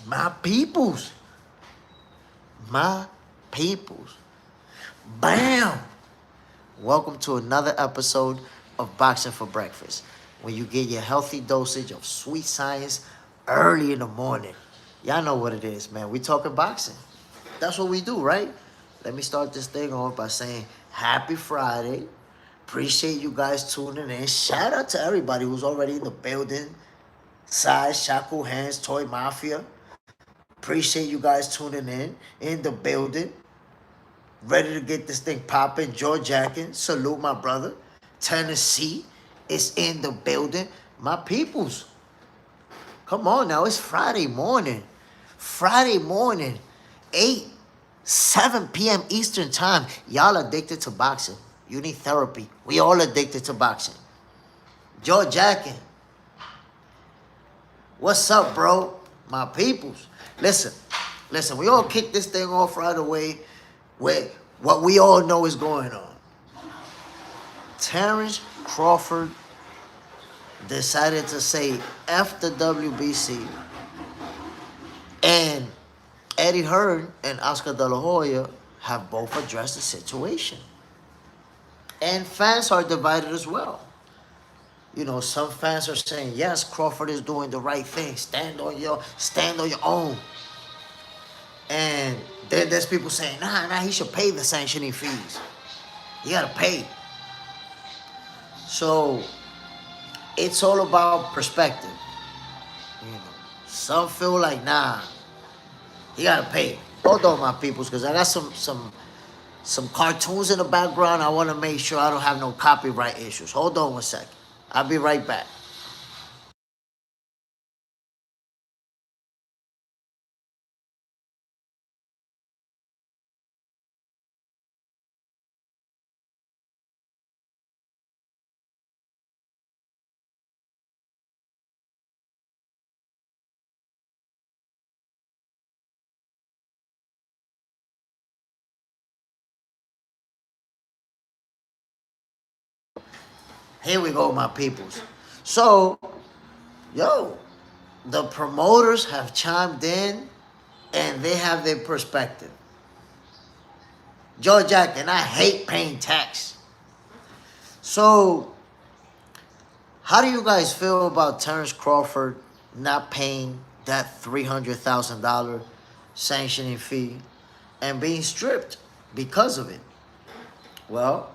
My peoples. My peoples. Bam! Welcome to another episode of Boxing for Breakfast, when you get your healthy dosage of sweet science early in the morning. Y'all know what it is, man. We talking boxing. That's what we do, right? Let me start this thing off by saying happy Friday. Appreciate you guys tuning in. Shout out to everybody who's already in the building. Size, Shackle Hands, Toy Mafia. Appreciate you guys tuning in the building. Ready to get this thing popping. George Jackin, salute my brother. Tennessee is in the building. My peoples. Come on now, it's Friday morning. Friday morning, 7 p.m. Eastern time. Y'all addicted to boxing. You need therapy. We all addicted to boxing. George Jackin. What's up, bro? My peoples. Listen, we all kick this thing off right away with what we all know is going on. Terence Crawford decided to say F the WBC, and Eddie Hearn and Oscar De La Hoya have both addressed the situation. And fans are divided as well. You know, some fans are saying, yes, Crawford is doing the right thing. Stand on your own. And then there's people saying, nah, he should pay the sanctioning fees. You gotta pay. So it's all about perspective. You know, some feel like, nah, he gotta pay. Hold on, my peoples, because I got some cartoons in the background. I want to make sure I don't have no copyright issues. Hold on one second. I'll be right back. Here we go, my peoples. So, the promoters have chimed in and they have their perspective. George Jack, and I hate paying tax. So, how do you guys feel about Terence Crawford not paying that $300,000 sanctioning fee and being stripped because of it? Well,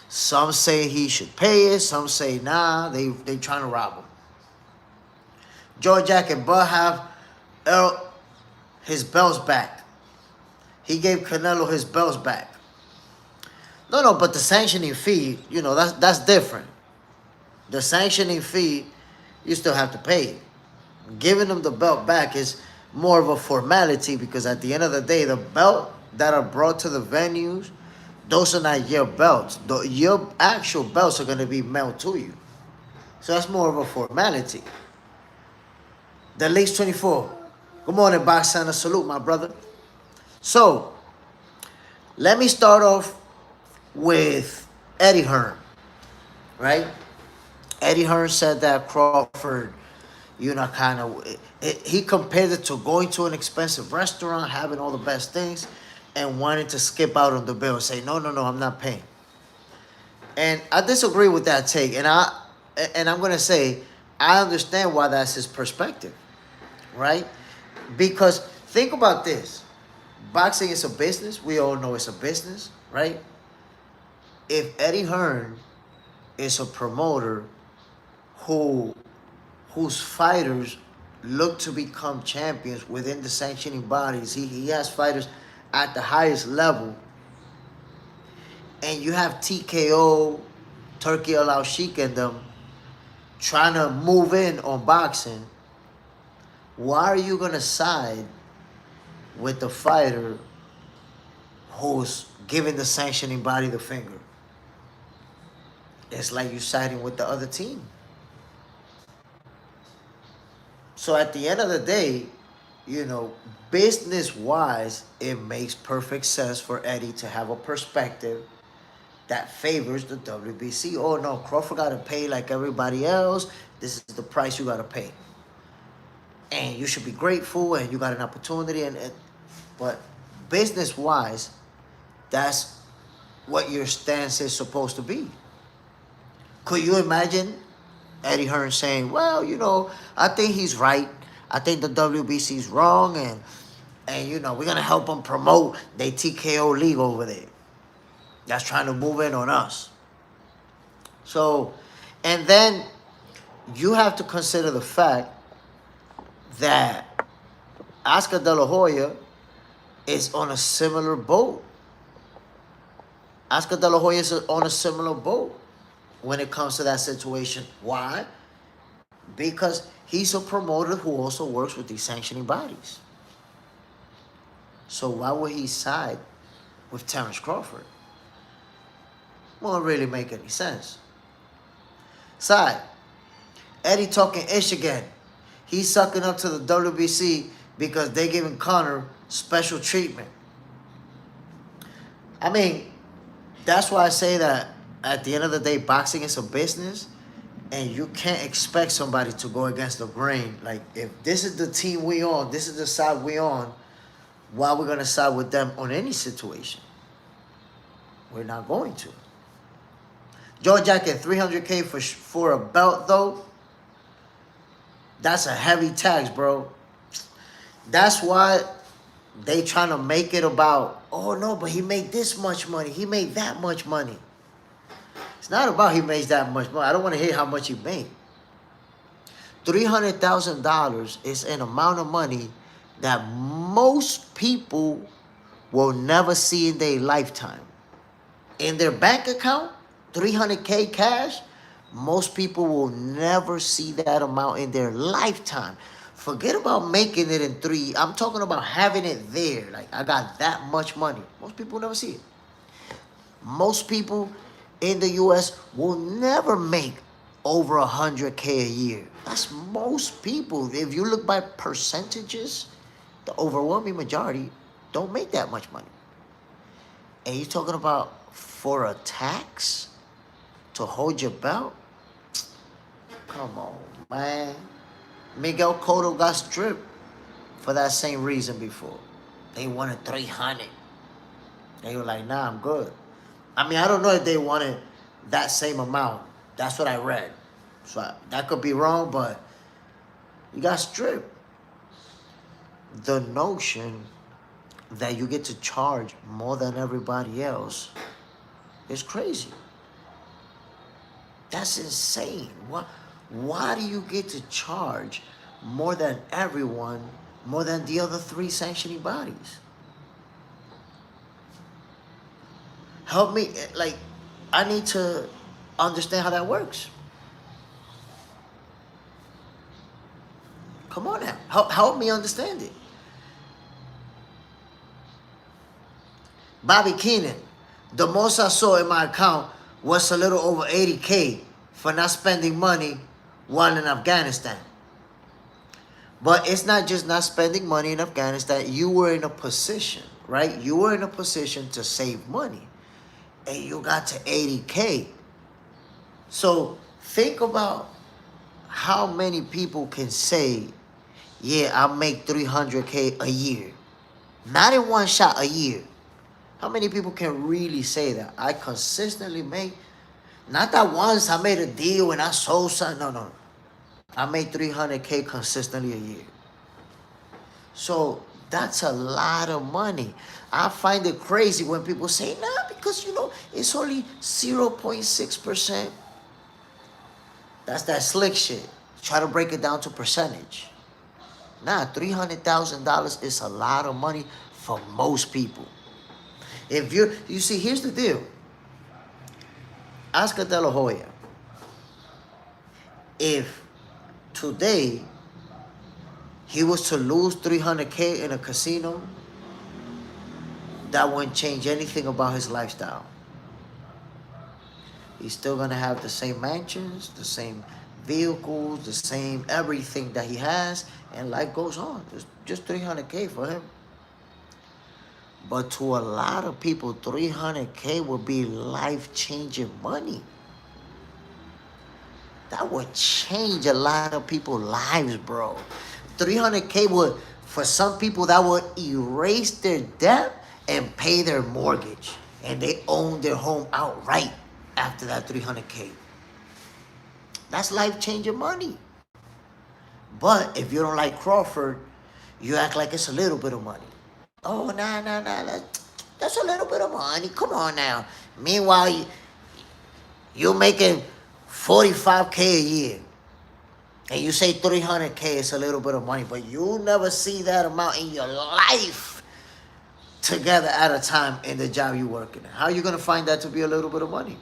some say he should pay it. Some say, nah, they trying to rob him. George Jack and Bud have his belts back. He gave Canelo his belts back. No, but the sanctioning fee, that's different. The sanctioning fee, you still have to pay. Giving him the belt back is more of a formality, because at the end of the day, the belt that are brought to the venues, those are not your belts. Your actual belts are going to be mailed to you. So that's more of a formality. The Leaks 24. Good morning, Box Center. Salute, my brother. So, let me start off with Eddie Hearn, right? Eddie Hearn said that Crawford, he compared it to going to an expensive restaurant, having all the best things, and wanting to skip out on the bill and say, no, I'm not paying. And I disagree with that take. And I'm going to say, I understand why that's his perspective, right? Because think about this. Boxing is a business. We all know it's a business, right? If Eddie Hearn is a promoter whose fighters look to become champions within the sanctioning bodies, he has fighters at the highest level, and you have TKO, Turkey Al Sheik, and them trying to move in on boxing, why are you going to side with the fighter who's giving the sanctioning body the finger? It's like you're siding with the other team. So at the end of the day, business-wise, it makes perfect sense for Eddie to have a perspective that favors the WBC. Oh, no, Crawford got to pay like everybody else. This is the price you got to pay. and you should be grateful, and you got an opportunity, but business-wise, that's what your stance is supposed to be. Could you imagine Eddie Hearn saying, well, I think he's right. I think the WBC's wrong, and we're going to help them promote their TKO league over there. That's trying to move in on us. So, and then you have to consider the fact that Oscar De La Hoya is on a similar boat. Oscar De La Hoya is on a similar boat when it comes to that situation. Why? Because he's a promoter who also works with these sanctioning bodies. So why would he side with Terence Crawford? Won't really make any sense. Side, Eddie talking ish again. He's sucking up to the WBC because they giving Conor special treatment. I mean, that's why I say that at the end of the day, boxing is a business, and you can't expect somebody to go against the grain. Like, if this is the team we on, this is the side we on, why we're going to side with them on any situation? We're not going to. Joe Jacket, $300K for a belt, though. That's a heavy tax, bro. That's why they trying to make it about, oh, no, but he made this much money. He made that much money. It's not about he makes that much money. I don't want to hear how much he made. $300,000 is an amount of money that most people will never see in their lifetime. In their bank account, $300K cash, most people will never see that amount in their lifetime. Forget about making it in 3. I'm talking about having it there. Like, I got that much money. Most people never see it. Most people in the U.S. will never make over $100K a year. That's most people. If you look by percentages, the overwhelming majority don't make that much money. And you're talking about for a tax to hold your belt? Come on, man. Miguel Cotto got stripped for that same reason before. They wanted 300. They were like, nah, I'm good. I mean, I don't know if they wanted that same amount. That's what I read. So that could be wrong, but you got stripped. The notion that you get to charge more than everybody else is crazy. That's insane. Why do you get to charge more than everyone, more than the other 3 sanctioning bodies? Help me, like, I need to understand how that works. Come on now, help me understand it. Bobby Keenan, the most I saw in my account was a little over 80K for not spending money while in Afghanistan. But it's not just not spending money in Afghanistan. You were in a position, right? You were in a position to save money. And you got to 80K. So think about how many people can say, yeah, I make 300K a year. Not in one shot, a year. How many people can really say that? I consistently make, not that once I made a deal and I sold something. No. I made 300K consistently a year. So that's a lot of money. I find it crazy when people say, nah, because, it's only 0.6%. That's that slick shit. Try to break it down to percentage. Nah, $300,000 is a lot of money for most people. If you see, here's the deal. Oscar De La Hoya, if today he was to lose 300K in a casino, that wouldn't change anything about his lifestyle. He's still going to have the same mansions, the same vehicles, the same everything that he has, and life goes on. It's just 300K for him. But to a lot of people, 300K would be life-changing money. That would change a lot of people's lives, bro. 300K would, for some people, that would erase their debt and pay their mortgage. And they own their home outright after that 300K. That's life-changing money. But if you don't like Crawford, you act like it's a little bit of money. Oh, nah, that's a little bit of money. Come on now. Meanwhile, you're making 45K a year. And you say 300K is a little bit of money, but you'll never see that amount in your life together at a time in the job you're working at. How are you going to find that to be a little bit of money?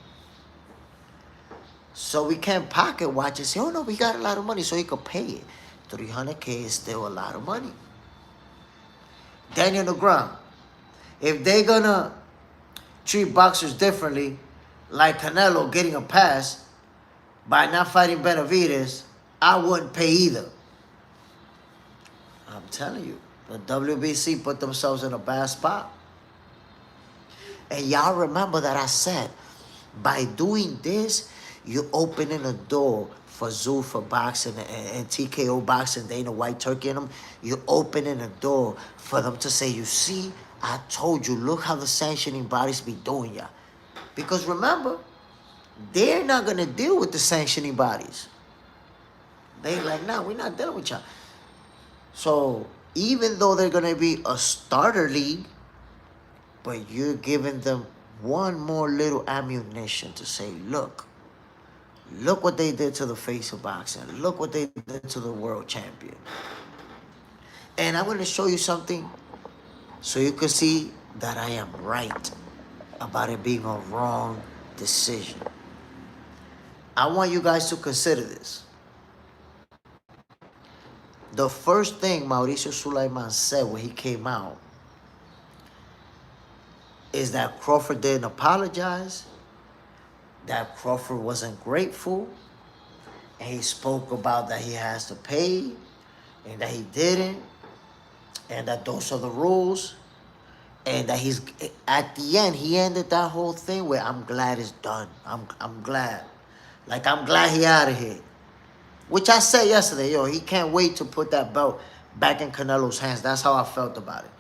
So we can't pocket watch and say, oh no, we got a lot of money so he could pay it. 300K is still a lot of money. Daniel Negron, if they're going to treat boxers differently, like Canelo getting a pass by not fighting Benavidez, I wouldn't pay either. I'm telling you, the WBC put themselves in a bad spot. And y'all remember that I said, by doing this, you're opening a door for Zuffa boxing and TKO boxing, Dana White Turkey and them. You're opening a door for them to say, you see, I told you, look how the sanctioning bodies be doing ya. Because remember, they're not going to deal with the sanctioning bodies. They like, nah, we're not dealing with y'all. So even though they're going to be a starter league, but you're giving them one more little ammunition to say, look what they did to the face of boxing. Look what they did to the world champion. And I'm going to show you something so you can see that I am right about it being a wrong decision. I want you guys to consider this. The first thing Mauricio Sulaiman said when he came out is that Crawford didn't apologize, that Crawford wasn't grateful, and he spoke about that he has to pay, and that he didn't, and that those are the rules, and that he's, at the end, he ended that whole thing with, I'm glad it's done. I'm glad. Like, I'm glad he out of here. Which I said yesterday, yo, he can't wait to put that belt back in Canelo's hands. That's how I felt about it.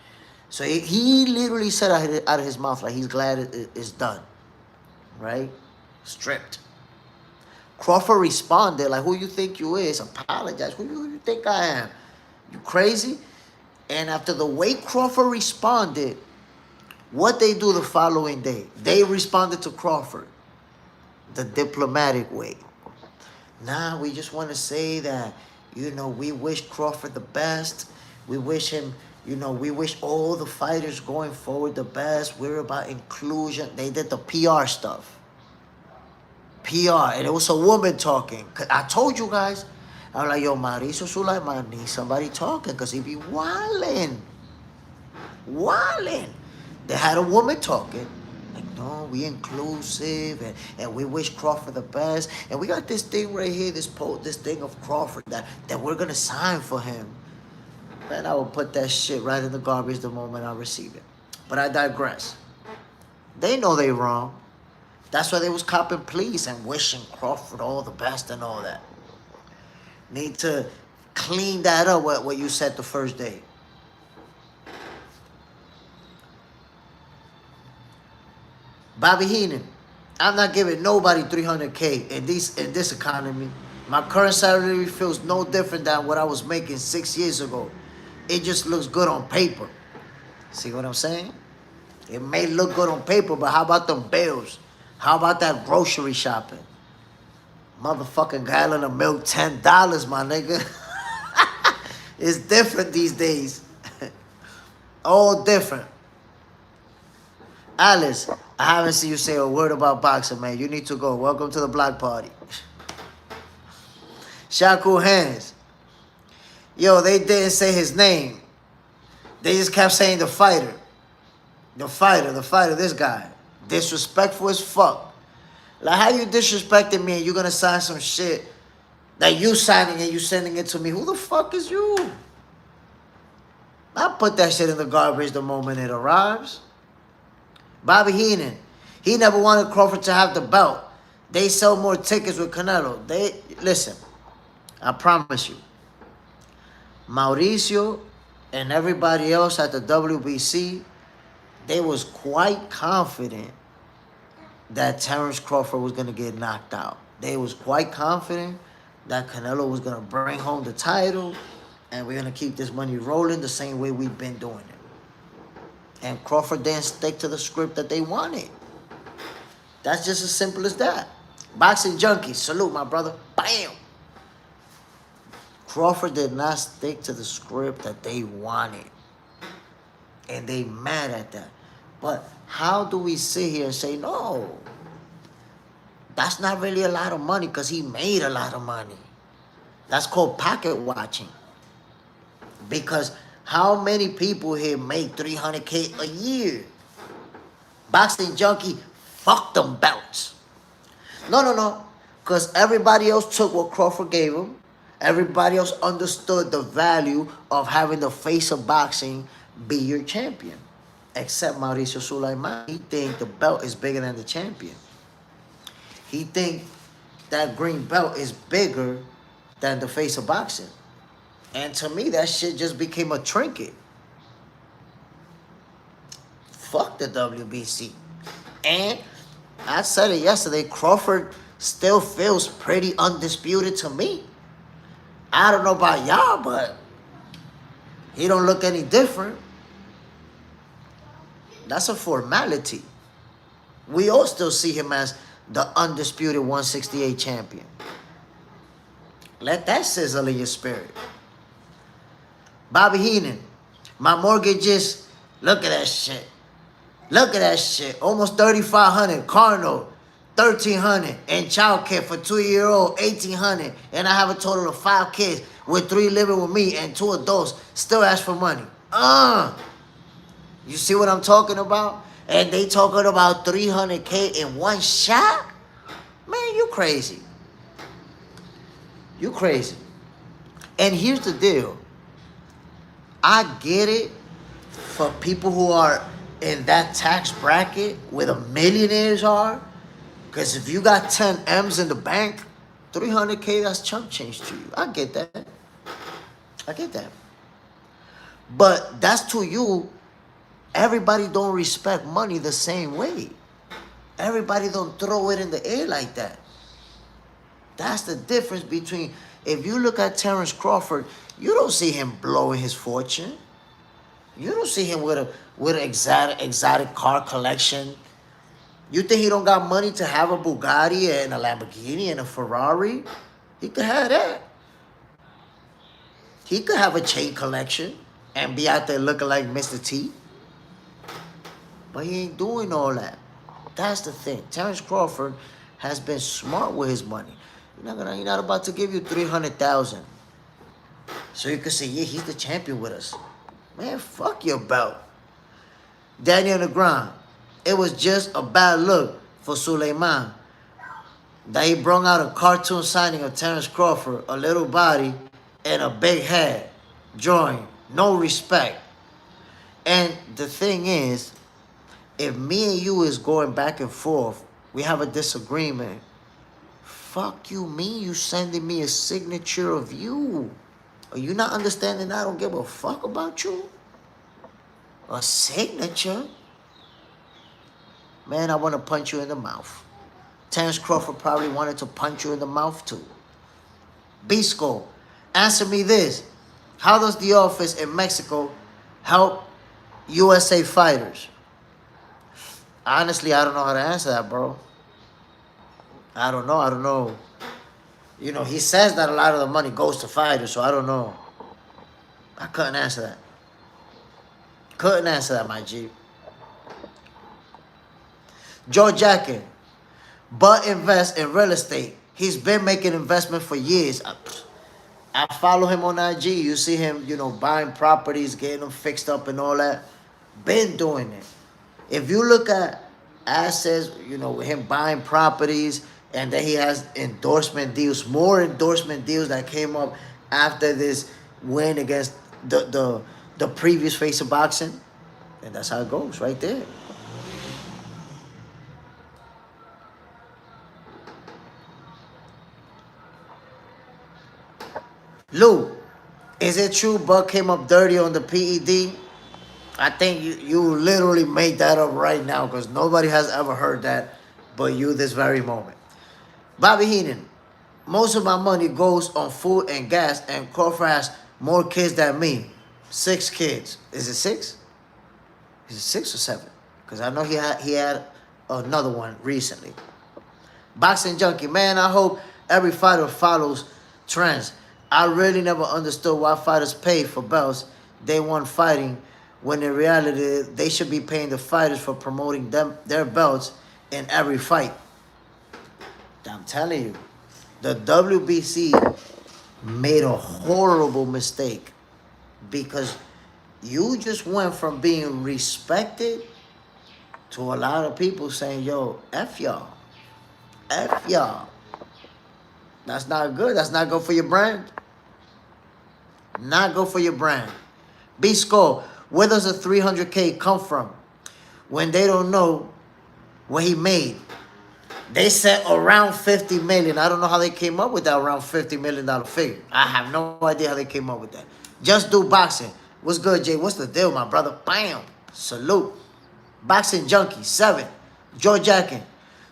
So he literally said out of his mouth, like, he's glad it's done. Right? Stripped. Crawford responded, like, who you think you is? Apologize. Who you think I am? You crazy? And after the way Crawford responded, what they do the following day? They responded to Crawford the diplomatic way. Nah, we just want to say that, you know, we wish Crawford the best. We wish him, you know, we wish all the fighters going forward the best. We're about inclusion. They did the PR stuff. PR. And it was a woman talking. I told you guys. I'm like, yo, Mauricio Sulaiman needs somebody talking because he be wildin'. Wildin'. They had a woman talking. Like, no, we inclusive, and we wish Crawford the best. And we got this thing right here, this thing of Crawford that we're going to sign for him. Man, I will put that shit right in the garbage the moment I receive it. But I digress. They know they wrong. That's why they was copping pleas and wishing Crawford all the best and all that. Need to clean that up, what you said the first day. Bobby Heenan, I'm not giving nobody 300K in this economy. My current salary feels no different than what I was making 6 years ago. It just looks good on paper. See what I'm saying? It may look good on paper, but how about them bills? How about that grocery shopping? Motherfucking gallon of milk, $10, my nigga. It's different these days. All different. Alice, I haven't seen you say a word about boxing, man. You need to go. Welcome to the block party. Shaku Hands. Yo, they didn't say his name. They just kept saying the fighter. The fighter, this guy. Disrespectful as fuck. Like, how you disrespecting me and you gonna sign some shit that you signing and you sending it to me? Who the fuck is you? I put that shit in the garbage the moment it arrives. Bobby Heenan. He never wanted Crawford to have the belt. They sell more tickets with Canelo. Listen, I promise you. Mauricio and everybody else at the WBC, they was quite confident that Terence Crawford was going to get knocked out. They was quite confident that Canelo was going to bring home the title, and we're going to keep this money rolling the same way we've been doing it. And Crawford didn't stick to the script that they wanted. That's just as simple as that. Boxing junkies, salute my brother. Bam! Crawford did not stick to the script that they wanted. And they mad at that. But how do we sit here and say, no, that's not really a lot of money because he made a lot of money. That's called pocket watching. Because how many people here make $300K a year? Boxing junkie, fuck them belts. No. Because everybody else took what Crawford gave him. Everybody else understood the value of having the face of boxing be your champion. Except Mauricio Sulaiman. He think the belt is bigger than the champion. He think that green belt is bigger than the face of boxing. And to me, that shit just became a trinket. Fuck the WBC. And I said it yesterday, Crawford still feels pretty undisputed to me. I don't know about y'all, but he don't look any different. That's a formality. We all still see him as the undisputed 168 champion. Let that sizzle in your spirit. Bobby Heenan, my mortgage is, look at that shit. Look at that shit. Almost $3,500. Carno, $1,300. And child care for 2-year-old, $1,800. And I have a total of 5 kids with 3 living with me and 2 adults. Still ask for money. You see what I'm talking about? And they talking about $300K in one shot? Man, you crazy. You crazy. And here's the deal. I get it for people who are in that tax bracket where the millionaires are. Because if you got 10 M's in the bank, $300K, that's chump change to you. I get that. I get that. But that's to you. Everybody don't respect money the same way. Everybody don't throw it in the air like that. That's the difference between, if you look at Terence Crawford, you don't see him blowing his fortune. You don't see him with an exotic car collection. You think he don't got money to have a Bugatti and a Lamborghini and a Ferrari? He could have that. He could have a chain collection and be out there looking like Mr. T. But he ain't doing all that. That's the thing. Terence Crawford has been smart with his money. He's not about to give you $300,000. So you can say, yeah, he's the champion with us. Man, fuck your belt. Daniel Negron. It was just a bad look for Sulaiman that he brought out a cartoon signing of Terence Crawford, a little body, and a big head. Drawing. No respect. And the thing is, if me and you is going back and forth, we have a disagreement, fuck you, you sending me a signature of you. Are you not understanding I don't give a fuck about you? A signature? Man, I want to punch you in the mouth. Terence Crawford probably wanted to punch you in the mouth too. Bisco, answer me this. How does the office in Mexico help USA fighters? Honestly, I don't know how to answer that, bro. I don't know. You know, he says that a lot of the money goes to fighters, so I don't know. I couldn't answer that. Couldn't answer that, my G. Joe Jacket, but invest in real estate. He's been making investment for years. I follow him on IG. You see him, buying properties, getting them fixed up and all that. Been doing it. If you look at assets, with him buying properties, and then he has endorsement deals, more endorsement deals that came up after this win against the previous face of boxing. And that's how it goes right there. Lou, Is it true Buck came up dirty on the PED? I think you literally made that up right now because nobody has ever heard that but you this very moment. Bobby Heenan, most of my money goes on food and gas, and Crawford has more kids than me. 6 kids. Is it 6? Is it 6 or 7? Because I know he had another one recently. Boxing Junkie, man, I hope every fighter follows trends. I really never understood why fighters pay for belts they want fighting, when in reality they should be paying the fighters for promoting their belts in every fight. I'm telling you, the WBC made a horrible mistake because you just went from being respected to a lot of people saying, yo, F y'all. F y'all. That's not good. That's not good for your brand. Not good for your brand. B-Skull, where does the 300K come from when they don't know what he made? They said around 50 million. I don't know how they came up with that around $50 million figure. I have no idea how they came up with that. Just do boxing. What's good, Jay? What's the deal, my brother? Bam. Salute. Boxing Junkie, 7. George Atkin.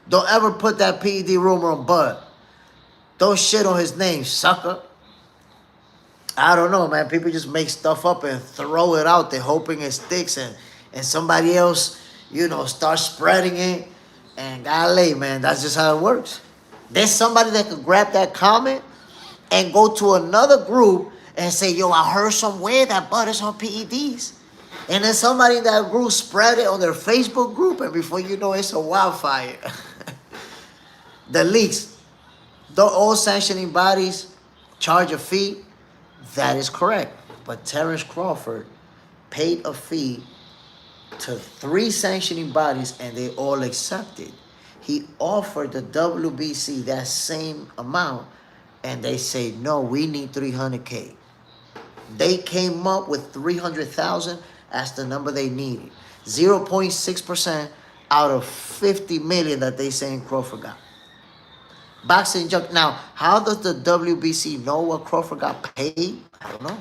Don't ever put that PED rumor on Bud. Don't shit on his name, sucker. I don't know, man. People just make stuff up and throw it out there hoping it sticks and somebody else, you know, starts spreading it. And golly, man, that's just how it works. There's somebody that could grab that comment and go to another group and say, yo, I heard somewhere that Bud is on PEDs. And then somebody in that group spread it on their Facebook group, and before you know, it's a wildfire. The leaks. Though all sanctioning bodies charge a fee, that is correct. But Terence Crawford paid a fee to 3 sanctioning bodies, and they all accepted. He offered the WBC that same amount, and they say, no, we need 300K. They came up with 300,000 as the number they needed. 0.6% out of 50 million that they saying Crawford got. Boxing Junk. Now, how does the WBC know what Crawford got paid? I don't know.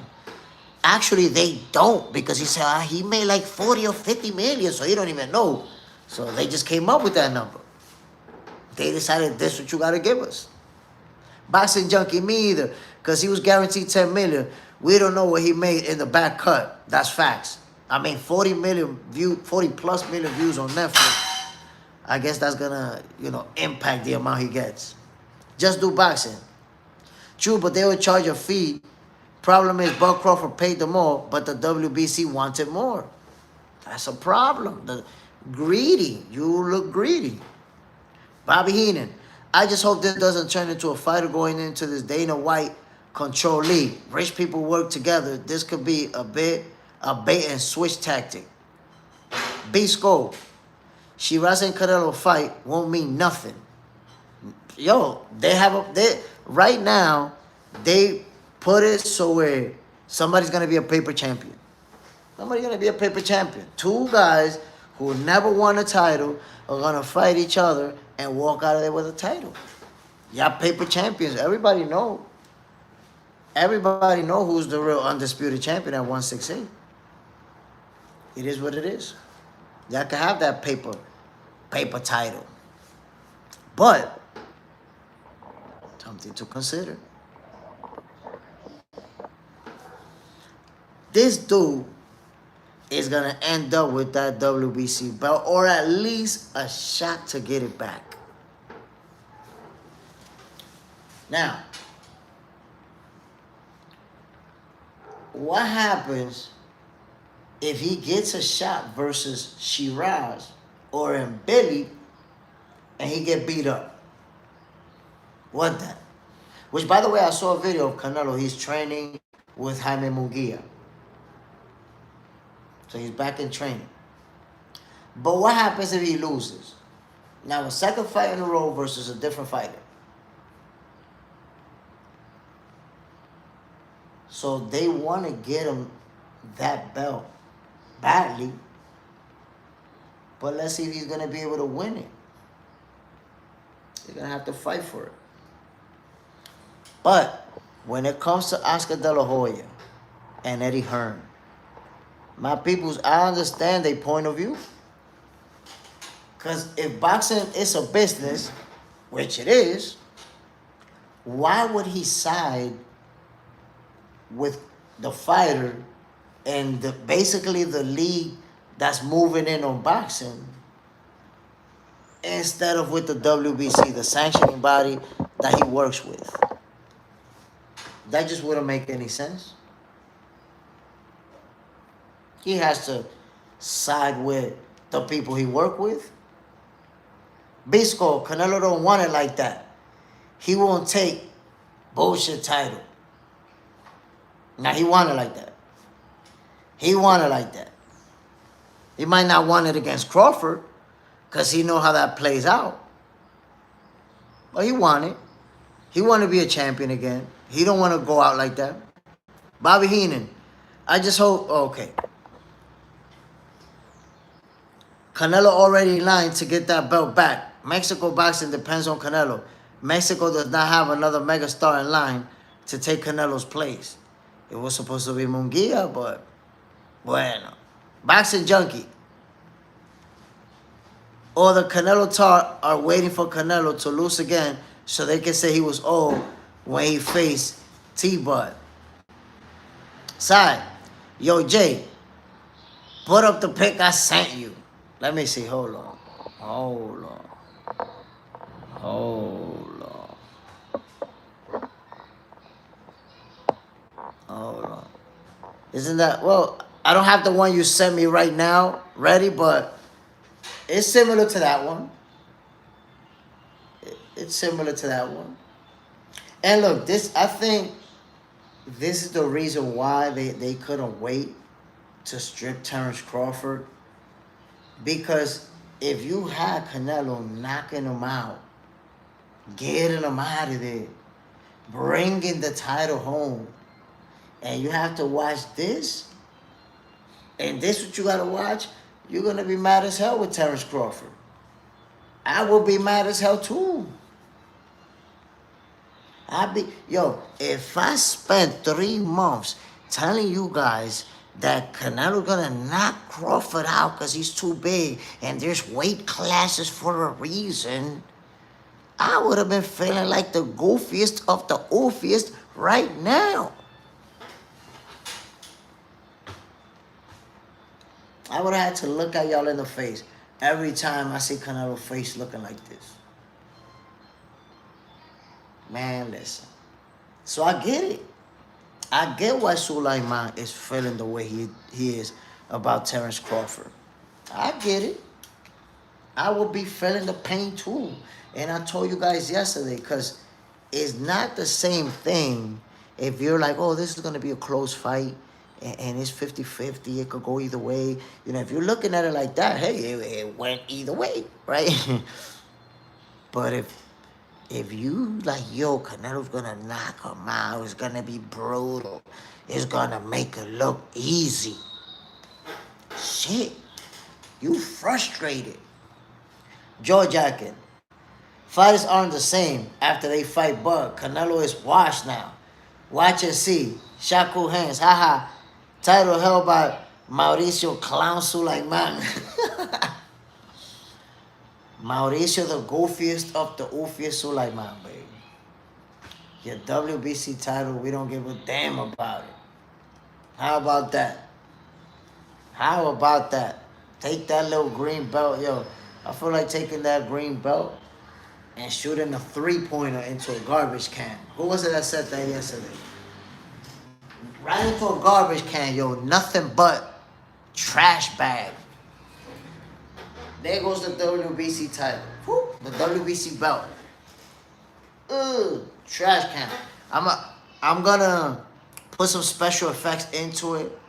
Actually, they don't, because he said he made like 40 or 50 million, so he don't even know. So they just came up with that number. They decided this is what you got to give us. Boxing Junkie, me either, because he was guaranteed 10 million. We don't know what he made in the back cut. That's facts. I mean, 40 plus million views on Netflix. I guess that's going to, you know, impact the amount he gets. Just do boxing. True, but they would charge a fee. Problem is, Bud Crawford paid them all, but the WBC wanted more. That's a problem. Greedy. You look greedy. Bobby Heenan. I just hope this doesn't turn into a fighter going into this Dana White control league. Rich people work together. This could be a bait and switch tactic. B-Skull. Shiraz and Canelo fight won't mean nothing. Yo, right now, they put it so where somebody's going to be a paper champion. Somebody's going to be a paper champion. 2 guys who never won a title are going to fight each other and walk out of there with a title. Y'all paper champions. Everybody know. Everybody know who's the real undisputed champion at 168. It is what it is. Y'all can have that paper title. But something to consider. This dude is going to end up with that WBC belt, or at least a shot to get it back. Now, what happens if he gets a shot versus Shiraz or in Billy and he get beat up? What then? Which, by the way, I saw a video of Canelo. He's training with Jaime Munguia. So he's back in training. But what happens if he loses? Now, a second fight in a row versus a different fighter. So they want to get him that belt badly. But let's see if he's going to be able to win it. He's going to have to fight for it. But when it comes to Oscar De La Hoya, and Eddie Hearn. My peoples, I understand their point of view. Because if boxing is a business, which it is, why would he side with the fighter and basically the league that's moving in on boxing instead of with the WBC, the sanctioning body that he works with? That just wouldn't make any sense. He has to side with the people he work with. Bisco, Canelo don't want it like that. He won't take bullshit title. Now he want it like that. He want it like that. He might not want it against Crawford because he know how that plays out. But he want it. He want to be a champion again. He don't want to go out like that. Bobby Heenan, I just hope, okay. Canelo already in line to get that belt back. Mexico boxing depends on Canelo. Mexico does not have another megastar in line to take Canelo's place. It was supposed to be Munguia, but bueno. Boxing junkie. Or the Canelo Tar are waiting for Canelo to lose again so they can say he was old when he faced T-Bud. Side, yo, Jay, put up the pic I sent you. Let me see. Hold on. Hold on. Hold on. Hold on. Isn't that... Well, I don't have the one you sent me right now ready, but it's similar to that one. It's similar to that one. And look, I think this is the reason why they couldn't wait to strip Terence Crawford. Because if you had Canelo knocking him out, getting him out of there, bringing the title home, and you have to watch this, and this what you got to watch, you're going to be mad as hell with Terence Crawford. I will be mad as hell too. If I spent 3 months telling you guys that Canelo gonna knock Crawford out because he's too big and there's weight classes for a reason, I would have been feeling like the goofiest of the oofiest right now. I would have had to look at y'all in the face every time I see Canelo's face looking like this. Man, listen. So I get it. I get why Sulaiman is feeling the way he is about Terence Crawford. I get it. I will be feeling the pain too. And I told you guys yesterday, because it's not the same thing if you're like, oh, this is going to be a close fight and it's 50-50. It could go either way. You know, if you're looking at it like that, hey, it went either way, right? But if you like, yo, Canelo's gonna knock him out, it's gonna be brutal, it's gonna make it look easy. Shit, you frustrated. George Atkin, fighters aren't the same after they fight Bud. Canelo is washed now. Watch and see. Shaku hands, haha. Title held by Mauricio Clown Sulaiman. Mauricio, the goofiest of the oofiest Sulaiman, baby. Your WBC title, we don't give a damn about it. How about that? How about that? Take that little green belt. Yo, I feel like taking that green belt and shooting a 3-pointer into a garbage can. Who was it that said that yesterday? Right into a garbage can, yo. Nothing but trash bag. There goes the WBC title. Woo, the WBC belt. Trash can. I'm gonna put some special effects into it,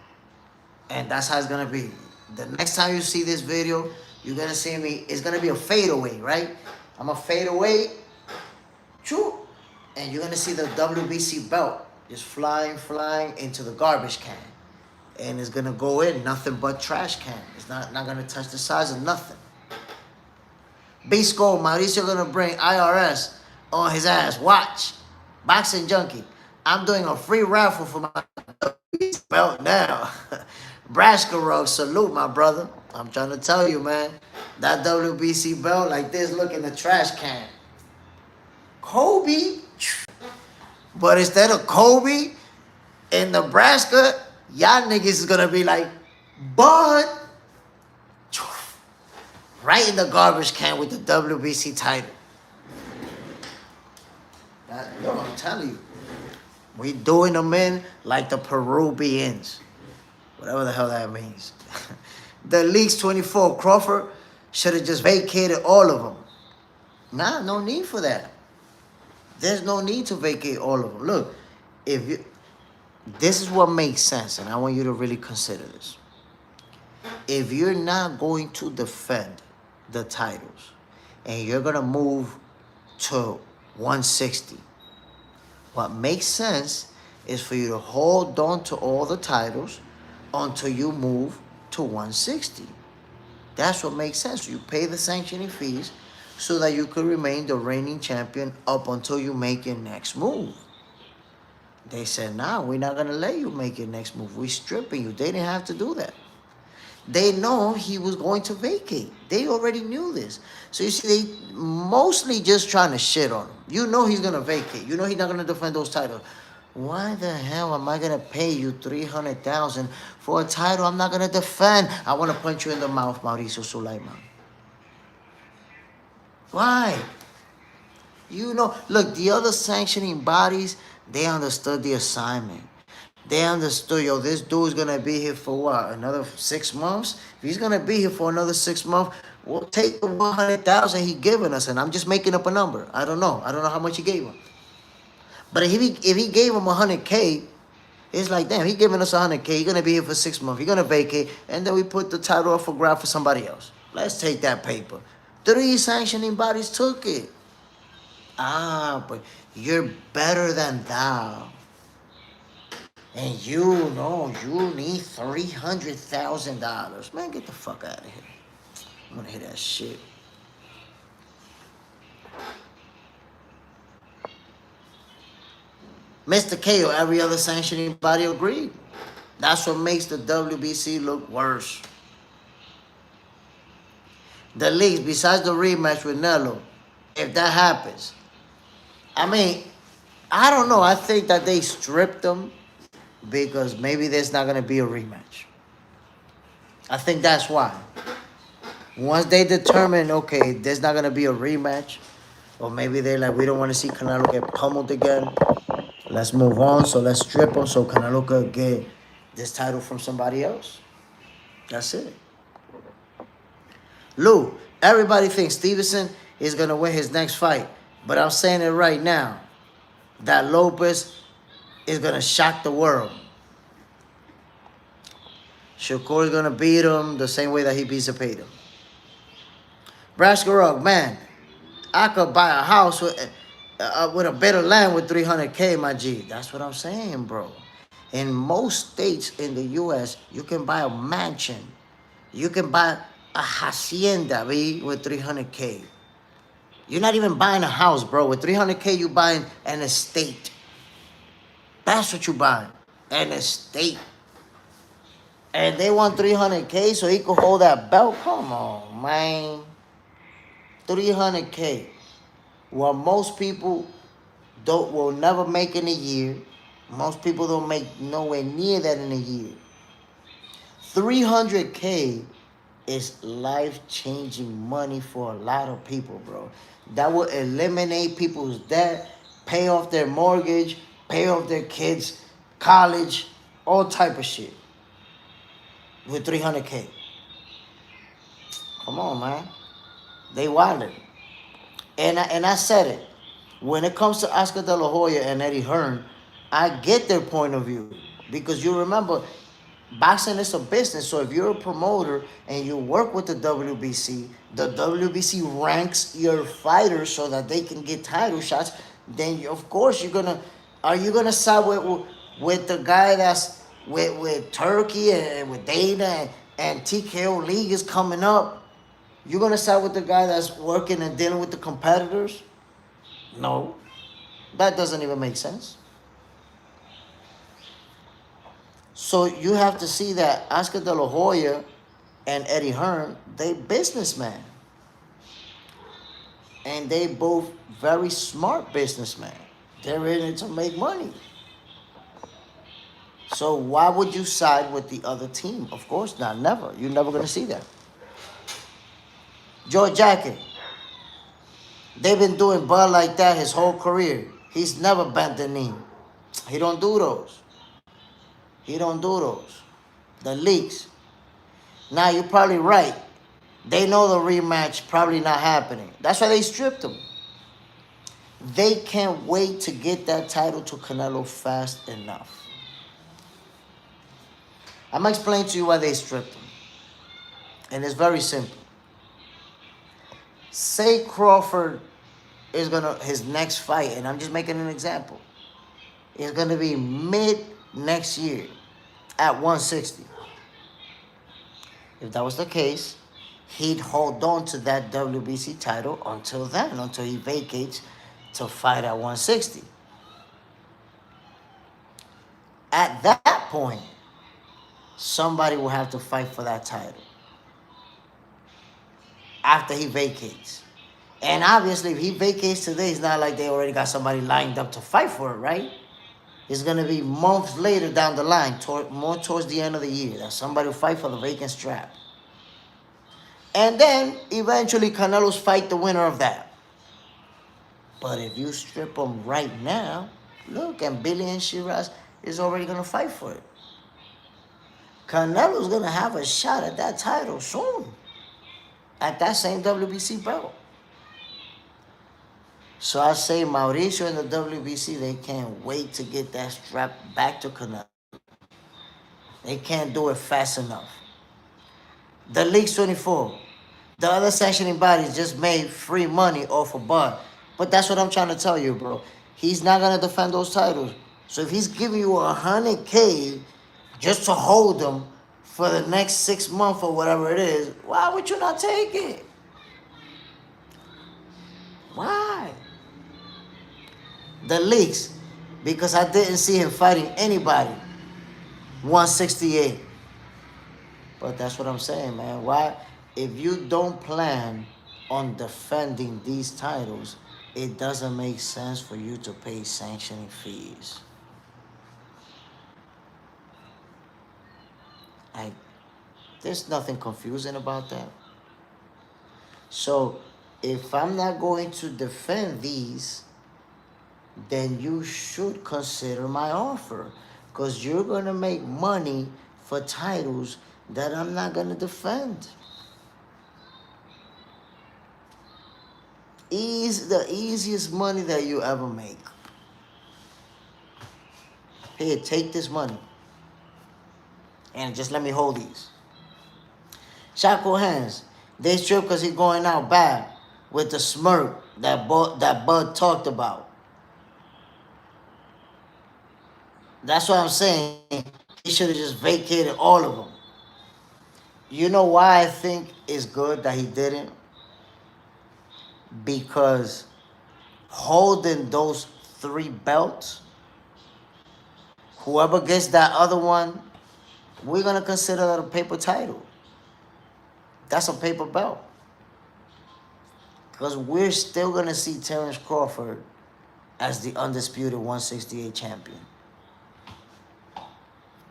and that's how it's gonna be. The next time you see this video, you're gonna see me. It's gonna be a fadeaway, right? I'm gonna fade away, choo, and you're gonna see the WBC belt just flying into the garbage can, and it's gonna go in nothing but trash can. It's not gonna touch the size of nothing. Bisco, Mauricio gonna bring IRS on his ass. Watch. Boxing Junkie. I'm doing a free raffle for my belt now. Nebraska Rug, salute, my brother. I'm trying to tell you, man. That WBC belt like this, look in the trash can. Kobe. But instead of Kobe in Nebraska, y'all niggas is gonna be like, Bud. Right in the garbage can with the WBC title. Yo, I'm telling you. We doing them in like the Peruvians. Whatever the hell that means. The Leagues 24, Crawford should have just vacated all of them. Nah, no need for that. There's no need to vacate all of them. Look, this is what makes sense, and I want you to really consider this. If you're not going to defend the titles and you're going to move to 160, what makes sense is for you to hold on to all the titles until you move to 160. That's what makes sense. You pay the sanctioning fees so that you could remain the reigning champion up until you make your next move. They said, nah, we're not going to let you make your next move. We're stripping you. They didn't have to do that. They know he was going to vacate. They already knew this. So you see, they mostly just trying to shit on him. You know he's going to vacate. You know he's not going to defend those titles. Why the hell am I going to pay you $300,000 for a title I'm not going to defend? I want to punch you in the mouth, Mauricio Sulaiman. Why? You know, look, the other sanctioning bodies, they understood the assignment. They understood, yo, this dude's going to be here for what? Another 6 months? If he's going to be here for another 6 months, we'll take the $100,000 he given us. And I'm just making up a number. I don't know. I don't know how much he gave him. But if he gave him $100K, it's like, damn, he giving us $100K. He's going to be here for 6 months. He's going to vacate. And then we put the title up for grab for somebody else. Let's take that paper. 3 sanctioning bodies took it. Ah, but you're better than thou. And you know you need $300,000. Man, get the fuck out of here. I want to hear that shit. Mr. KO, every other sanctioning body agreed. That's what makes the WBC look worse. The leagues, besides the rematch with Nello, if that happens, I mean, I don't know. I think that they stripped them because maybe there's not going to be a rematch. I think that's why. Once they determine, okay, there's not going to be a rematch, or maybe they're like, we don't want to see Canelo get pummeled again. Let's move on, so let's strip him so Canelo could get this title from somebody else. That's it. Lou, everybody thinks Stevenson is going to win his next fight, but I'm saying it right now, that Lopez is going to shock the world. Shakur is going to beat him the same way that he beat Zepeda. Nebraska Rug, man, I could buy a house with a bit of land with $300K, my G. That's what I'm saying, bro. In most states in the U.S., you can buy a mansion. You can buy a hacienda, B, with $300K. You're not even buying a house, bro. With $300K, you're buying an estate. That's what you buy, an estate. And they want $300K so he could hold that belt? Come on, man. $300K. What most people will never make in a year. Most people don't make nowhere near that in a year. $300K is life-changing money for a lot of people, bro. That will eliminate people's debt, pay off their mortgage, pay off their kids' college, all type of shit. With $300K. Come on, man. They wildin'. And I said it. When it comes to Oscar De La Hoya and Eddie Hearn, I get their point of view. Because you remember, boxing is a business. So if you're a promoter and you work with the WBC ranks your fighters so that they can get title shots, then of course are you gonna side with the guy that's with Turkey and with Dana and TKO League is coming up? You're going to side with the guy that's working and dealing with the competitors? No. That doesn't even make sense. So you have to see that Oscar De La Hoya and Eddie Hearn, they businessmen. And they both very smart businessmen. They're in it to make money. So why would you side with the other team? Of course not. Never. You're never going to see that. George Jacket, they've been doing Bud like that his whole career. He's never bent the knee. He don't do those. He don't do those. The leaks. Now, you're probably right. They know the rematch probably not happening. That's why they stripped him. They can't wait to get that title to Canelo fast enough. I'm going to explain to you why they stripped him. And it's very simple. Say Crawford is his next fight, and I'm just making an example, is going to be mid next year at 160. If that was the case, he'd hold on to that WBC title until then, until he vacates to fight at 160. At that point, somebody will have to fight for that title after he vacates. And obviously, if he vacates today, it's not like they already got somebody lined up to fight for it, right? It's going to be months later down the line, more towards the end of the year, that somebody will fight for the vacant strap. And then, eventually, Canelo's fight the winner of that. But if you strip him right now, look, and Billy and Shiraz is already going to fight for it. Canelo's going to have a shot at that title soon, at that same WBC belt. So I say Mauricio and the WBC, they can't wait to get that strap back to Canelo. They can't do it fast enough. The League's 24. The other sanctioning bodies just made free money off of Bud. But that's what I'm trying to tell you, bro. He's not going to defend those titles. So if he's giving you $100K just to hold them for the next 6 months or whatever it is, why would you not take it? Why? The Leagues, because I didn't see him fighting anybody 168. But that's what I'm saying, man. Why? If you don't plan on defending these titles, it doesn't make sense for you to pay sanctioning fees. There's nothing confusing about that. So if I'm not going to defend these, then you should consider my offer, because you're going to make money for titles that I'm not going to defend. The easiest money that you ever make. Here, take this money. And just let me hold these. Shackle hands. They strip because he's going out bad with the smirk that Bud talked about. That's what I'm saying. He should have just vacated all of them. You know why I think it's good that he didn't? Because holding those 3 belts, whoever gets that other one, we're going to consider that a paper title. That's a paper belt. Because we're still going to see Terence Crawford as the undisputed 168 champion.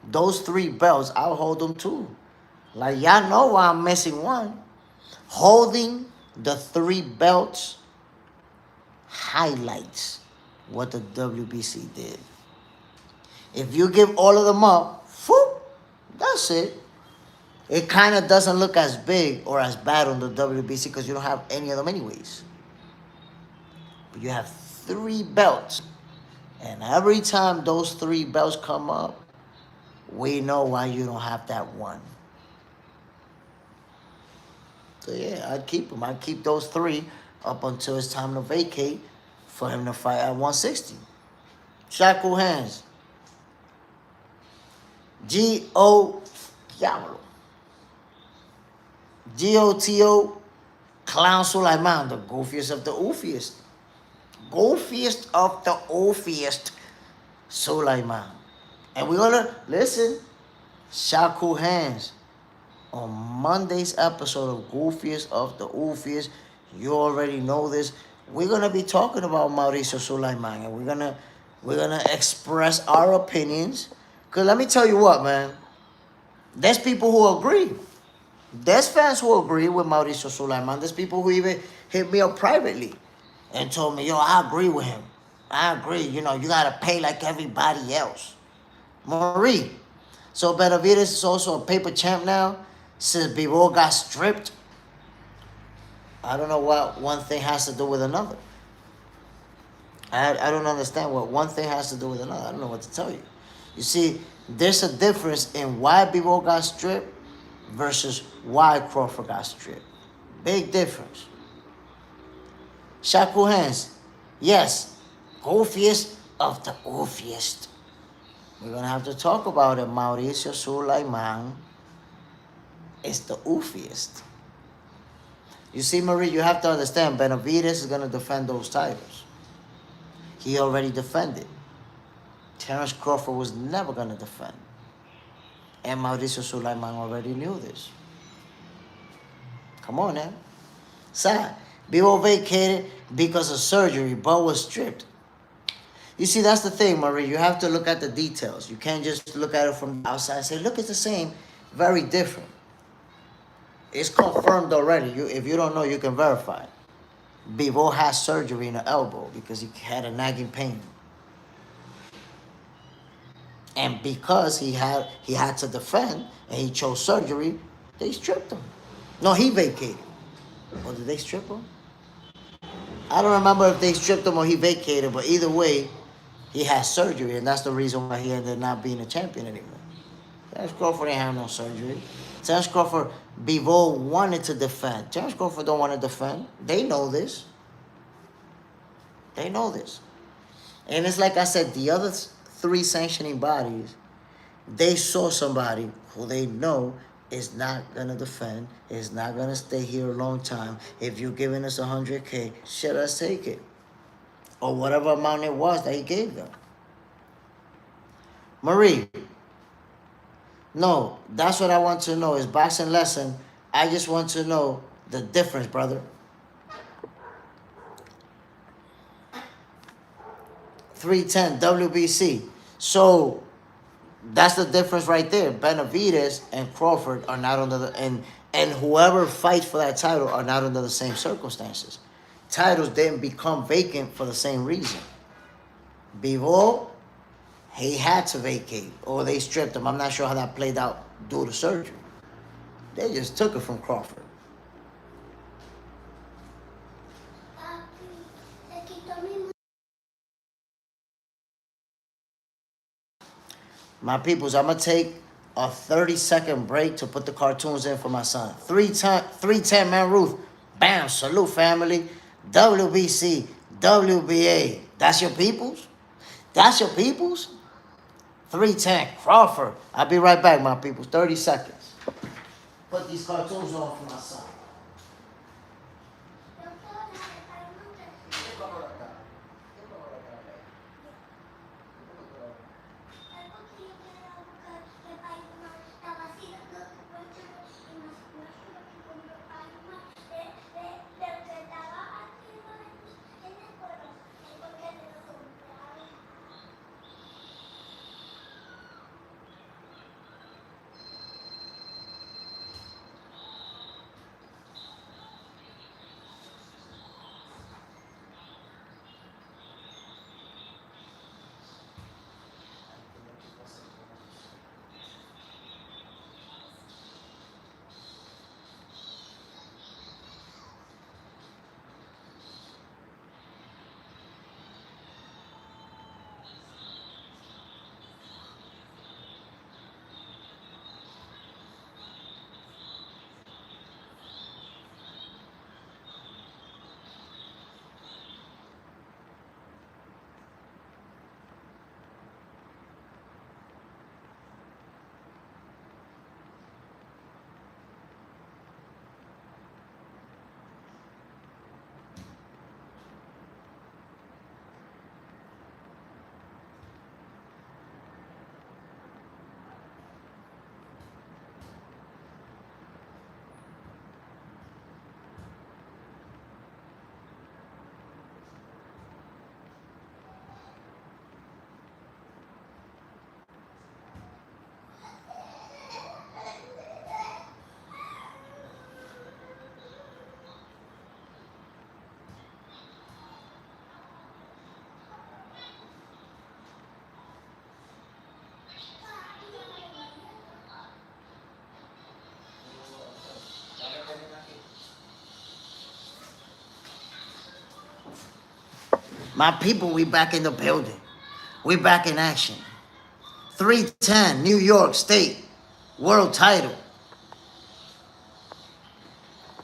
Those 3 belts, I'll hold them too. Like, y'all know why I'm missing one. Holding the 3 belts highlights what the WBC did. If you give all of them up, whoop, that's it. It kind of doesn't look as big or as bad on the WBC because you don't have any of them anyways. But you have 3 belts. And every time those 3 belts come up, we know why you don't have that one. So yeah, I'd keep them. I'd keep those 3 up until it's time to vacate for him to fight at 160. Shackle hands. G.O. G-O-T-O, Clown Sulaiman, the goofiest of the oofiest. Goofiest of the oofiest, Sulaiman. And we're going to, listen, Shaku hands. On Monday's episode of Goofiest of the Oofiest, you already know this. We're gonna be talking about Mauricio Sulaiman, and we're gonna express our opinions. Cause let me tell you what, man. There's people who agree. There's fans who agree with Mauricio Sulaiman. There's people who even hit me up privately and told me, yo, I agree with him. I agree. You know, you gotta pay like everybody else. Marie. So Benavides is also a paper champ now. Since Bivol got stripped, I don't know what one thing has to do with another. I don't understand what one thing has to do with another. I don't know what to tell you. You see, there's a difference in why Bivol got stripped versus why Crawford got stripped. Big difference. Shaku hands. Yes, goofiest of the goofiest. We're going to have to talk about it. Mauricio Sulaiman is the oofiest. You see, Marie, you have to understand, Benavides is going to defend those titles. He already defended. Terence Crawford was never going to defend. And Mauricio Sulaiman already knew this. Come on now. Sad. Bivol vacated because of surgery, but was stripped. You see, that's the thing, Marie. You have to look at the details. You can't just look at it from the outside and say, look, it's the same. Very different. It's confirmed already. If you don't know, you can verify it. Bivol has surgery in the elbow because he had a nagging pain. And because he had to defend and he chose surgery, they stripped him. No, he vacated. Or did they strip him? I don't remember if they stripped him or he vacated, but either way, he had surgery, and that's the reason why he ended up not being a champion anymore. Terence Crawford didn't have no surgery. Terence Crawford, Bivol wanted to defend. Terence Crawford don't want to defend. They know this. They know this. And it's like I said, the other three sanctioning bodies, they saw somebody who they know is not going to defend, is not going to stay here a long time. If you're giving us $100K, shit, let's take it. Or whatever amount it was that he gave them. Marie, no, that's what I want to know is boxing lesson. I just want to know the difference, brother. 310 WBC. So that's the difference right there. Benavides and Crawford are not under the and whoever fights for that title are not under the same circumstances. Titles didn't become vacant for the same reason. Bivol, he had to vacate, or they stripped him. I'm not sure how that played out due to surgery. They just took it from Crawford. My peoples, I'm going to take a 30-second break to put the cartoons in for my son. 310 man Ruth. Bam, salute family. WBC, WBA. That's your peoples? That's your peoples? 310 Crawford. I'll be right back, my peoples. 30 seconds. Put these cartoons on for my son. My people, we back in the building. We back in action. 310, New York State, world title.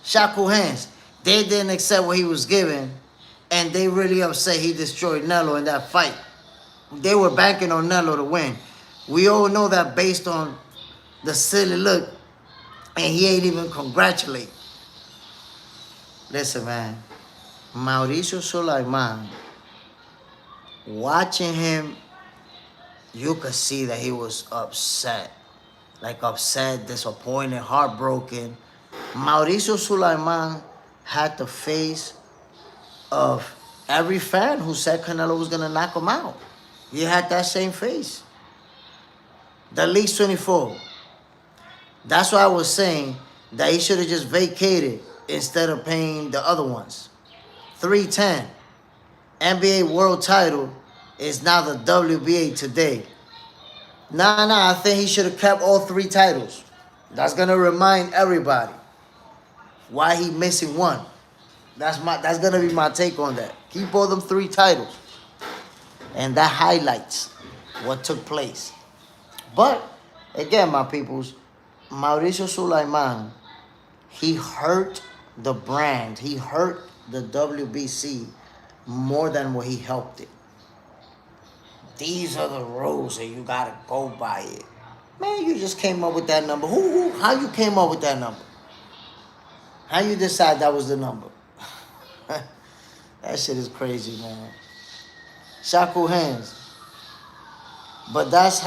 Shaku hands. They didn't accept what he was given, and they really upset he destroyed Nello in that fight. They were banking on Nello to win. We all know that based on the silly look, and he ain't even congratulate. Listen, man. Mauricio Sulaiman, watching him, you could see that he was upset. Like upset, disappointed, heartbroken. Mauricio Sulaiman had the face of every fan who said Canelo was going to knock him out. He had that same face. The League's 24. That's why I was saying that he should have just vacated instead of paying the other ones. 310. NBA world title is now the WBA today. Nah, I think he should have kept all 3 titles. That's going to remind everybody why he missing one. That's going to be my take on that. Keep all them 3 titles. And that highlights what took place. But, again, my peoples, Mauricio Sulaiman, he hurt the brand. He hurt the WBC more than what he helped it. These are the rules and you gotta go by it. Man, you just came up with that number. How you came up with that number? How you decide that was the number? That shit is crazy, man. Shaku hands. But that's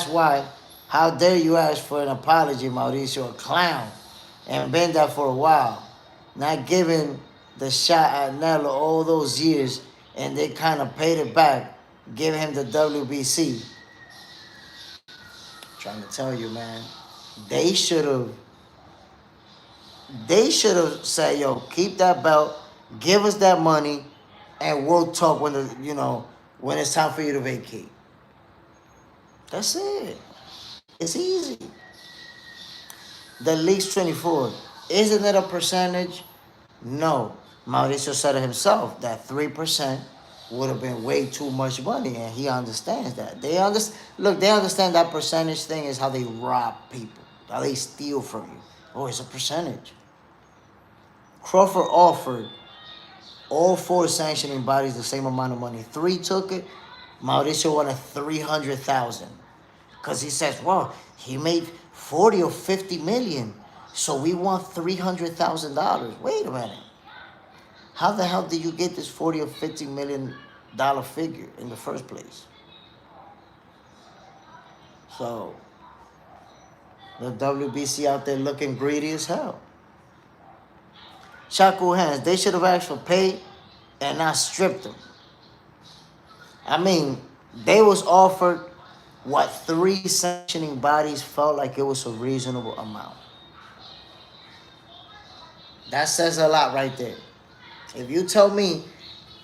why, how dare you ask for an apology, Mauricio, a clown, and been there for a while, not giving the shot at Nello all those years, and they kind of paid it back, giving him the WBC. Trying to tell you, man, they should have said, yo, keep that belt, give us that money, and we'll talk when it's time for you to vacate. That's it. It's easy. The League's 24. Isn't it a percentage? No. Mauricio said it himself that 3% would have been way too much money, and he understands that. They understand that percentage thing is how they rob people, how they steal from you. Oh, it's a percentage. Crawford offered all 4 sanctioning bodies the same amount of money. 3 took it. Mauricio wanted $300,000 because he says, well, he made 40 or 50 million, so we want $300,000. Wait a minute. How the hell did you get this 40 or 50 million dollar figure in the first place? So the WBC out there looking greedy as hell. Shaku hands, they should have asked for pay and not stripped them. I mean, they was offered what 3 sanctioning bodies felt like it was a reasonable amount. That says a lot right there. If you tell me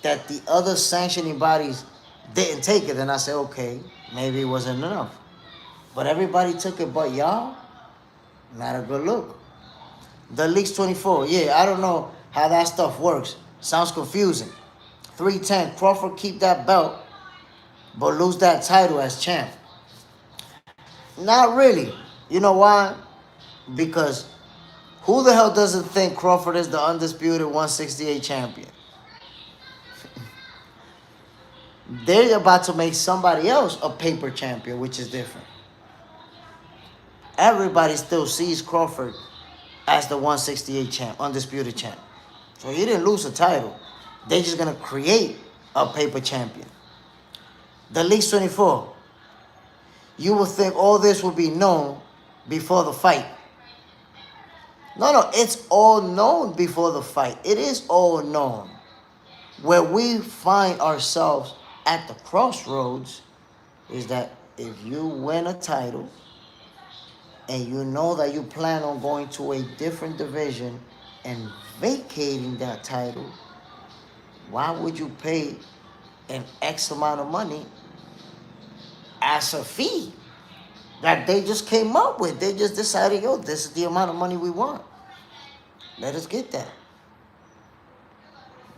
that the other sanctioning bodies didn't take it, then I say, okay, maybe it wasn't enough. But everybody took it but y'all? Not a good look. The League's 24. Yeah, I don't know how that stuff works. Sounds confusing. 310. Crawford keep that belt, but lose that title as champ. Not really. You know why? Because who the hell doesn't think Crawford is the undisputed 168 champion? They're about to make somebody else a paper champion, which is different. Everybody still sees Crawford as the 168 champ, undisputed champ. So he didn't lose a title. They're just going to create a paper champion. The League's 24. You would think all this would be known before the fight. No, it's all known before the fight. It is all known. Where we find ourselves at the crossroads is that if you win a title and you know that you plan on going to a different division and vacating that title, why would you pay an X amount of money as a fee that they just came up with? They just decided, yo, this is the amount of money we want. Let us get that.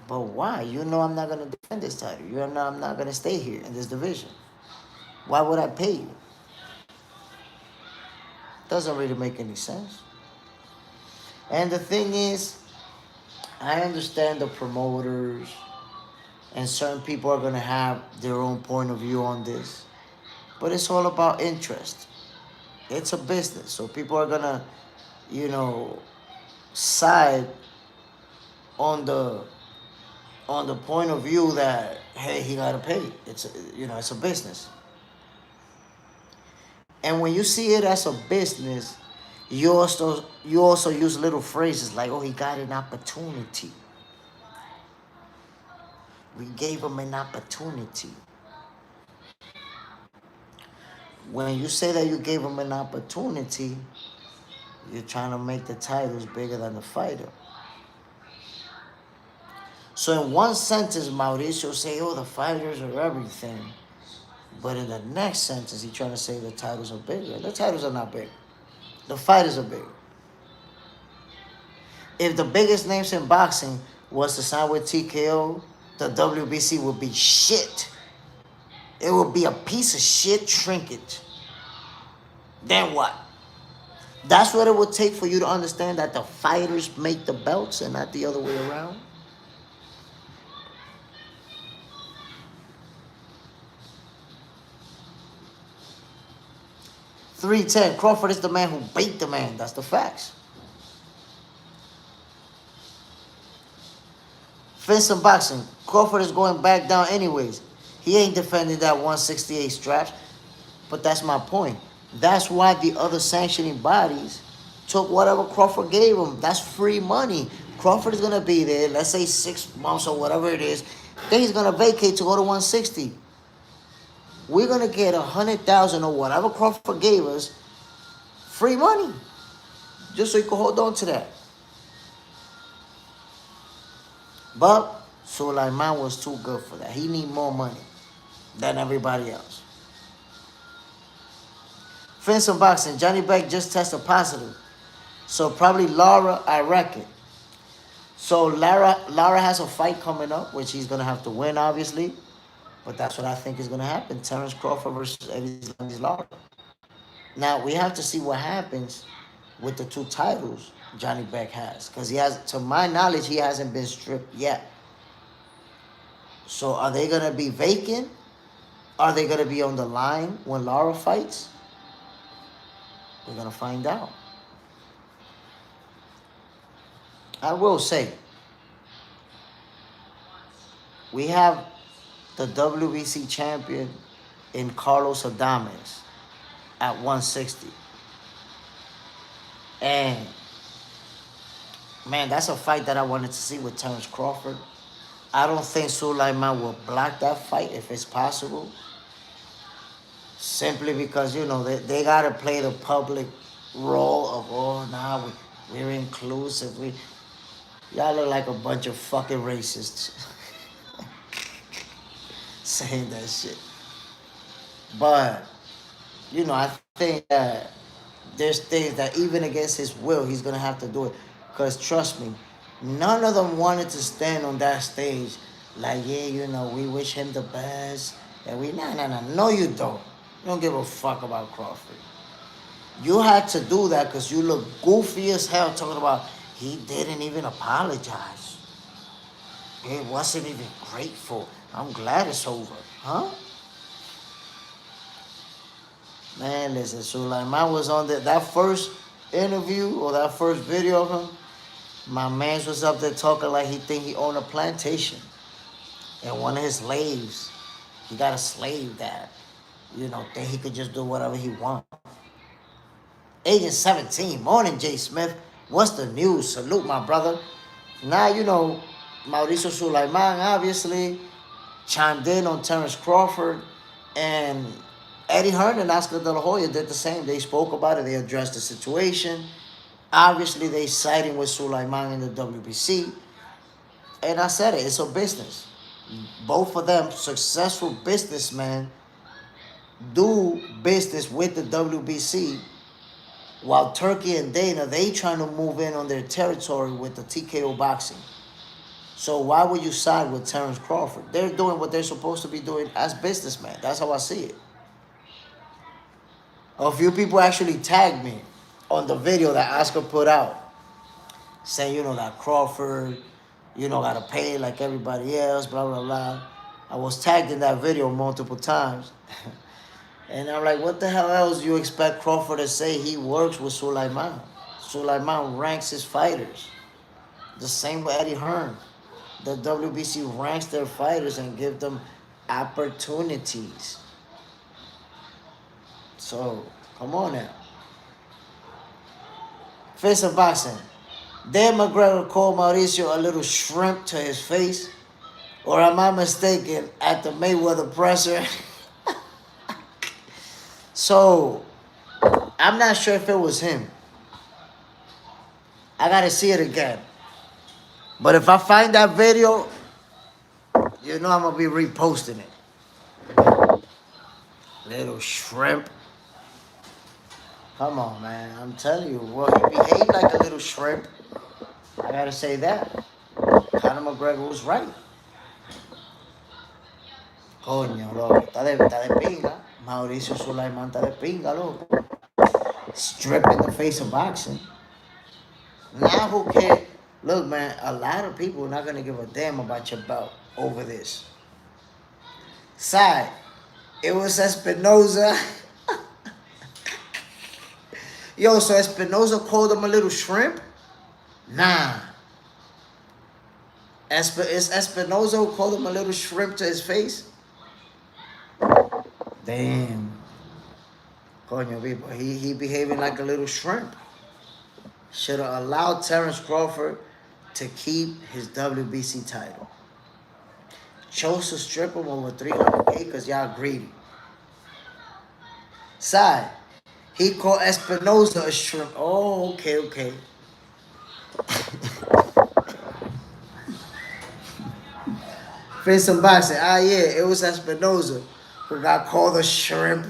But why? You know I'm not going to defend this title. You know I'm not going to stay here in this division. Why would I pay you? Doesn't really make any sense. And the thing is, I understand the promoters and certain people are going to have their own point of view on this. But it's all about interest. It's a business. So people are going to, you know, side on the point of view that, hey, he got to pay. It's it's a business. And when you see it as a business, you also use little phrases like, oh, he got an opportunity. We gave him an opportunity. When you say that you gave him an opportunity, you're trying to make the titles bigger than the fighter. So in one sentence, Mauricio say, oh, the fighters are everything. But in the next sentence, he's trying to say the titles are bigger. The titles are not big. The fighters are big. If the biggest names in boxing was to sign with TKO, the WBC would be shit. It would be a piece of shit trinket. Then what? That's what it would take for you to understand that the fighters make the belts and not the other way around. .310, Crawford is the man who beat the man. That's the facts. Fence and boxing, Crawford is going back down anyways. He ain't defending that 168 straps. But that's my point. That's why the other sanctioning bodies took whatever Crawford gave him. That's free money. Crawford is going to be there, let's say 6 months or whatever it is. Then he's going to vacate to go to 160. We're going to get 100,000 or whatever Crawford gave us, free money. Just so you can hold on to that. But Sulaiman was too good for that. He need more money than everybody else. Fence and boxing, Johnny Beck just tested positive. So probably Lara, I reckon. So Lara has a fight coming up, which he's going to have to win, obviously. But that's what I think is going to happen. Terence Crawford versus Eddie Lara. Now, we have to see what happens with the 2 titles Johnny Beck has. Because he has, to my knowledge, he hasn't been stripped yet. So are they going to be vacant? Are they going to be on the line when Lara fights? We're going to find out. I will say, we have the WBC champion in Carlos Adames at 160. And, man, that's a fight that I wanted to see with Terence Crawford. I don't think Sulaiman will block that fight if it's possible. Simply because, they got to play the public role of, oh, nah, we're inclusive. Y'all look like a bunch of fucking racists saying that shit. But, I think that there's things that even against his will, he's going to have to do it. Because trust me, none of them wanted to stand on that stage like, yeah, we wish him the best. And no, you don't. You don't give a fuck about Crawford. You had to do that because you look goofy as hell talking about he didn't even apologize. He wasn't even grateful. I'm glad it's over. Huh? Man, listen, Sulaiman was on that first interview or that first video of him. My man was up there talking like he think he owned a plantation. And one of his slaves, he got a slave that, think he could just do whatever he want. Agent 17, morning, Jay Smith. What's the news? Salute, my brother. Now, Mauricio Sulaiman, obviously, chimed in on Terence Crawford. And Eddie Hearn and Oscar De La Hoya did the same. They spoke about it. They addressed the situation. Obviously, they siding with Sulaiman in the WBC. And I said it. It's a business. Both of them, successful businessmen, do business with the WBC. While Turkey and Dana, they trying to move in on their territory with the TKO boxing. So why would you side with Terence Crawford? They're doing what they're supposed to be doing as businessmen. That's how I see it. A few people actually tagged me on the video that Oscar put out, saying, that Crawford, gotta pay like everybody else, blah, blah, blah. I was tagged in that video multiple times. And I'm like, what the hell else do you expect Crawford to say? He works with Sulaiman. Sulaiman ranks his fighters. The same with Eddie Hearn. The WBC ranks their fighters and give them opportunities. So, come on now. Face of boxing. Did McGregor call Mauricio a little shrimp to his face? Or am I mistaken at the Mayweather presser? So, I'm not sure if it was him. I gotta see it again. But if I find that video, I'm gonna be reposting it. Little shrimp. Come on, man. I'm telling you. Well, he behaved like a little shrimp. I gotta say that. Conor McGregor was right. Coño, loco. Está de pinga. Mauricio Sulaiman está de pinga, loco. Strip in the face of boxing. Now who cares? Look, man, a lot of people are not going to give a damn about your belt over this. Side, it was Espinoza. Yo, so Espinoza called him a little shrimp? Nah. Is Espinoza who called him a little shrimp to his face? Damn. Coño, people, he behaving like a little shrimp. Should have allowed Terence Crawford to keep his WBC title. Chose to strip him over $300K because y'all greedy. Side, he called Espinoza a shrimp. Oh, okay. Face some boxing. Yeah, it was Espinoza who got called a shrimp.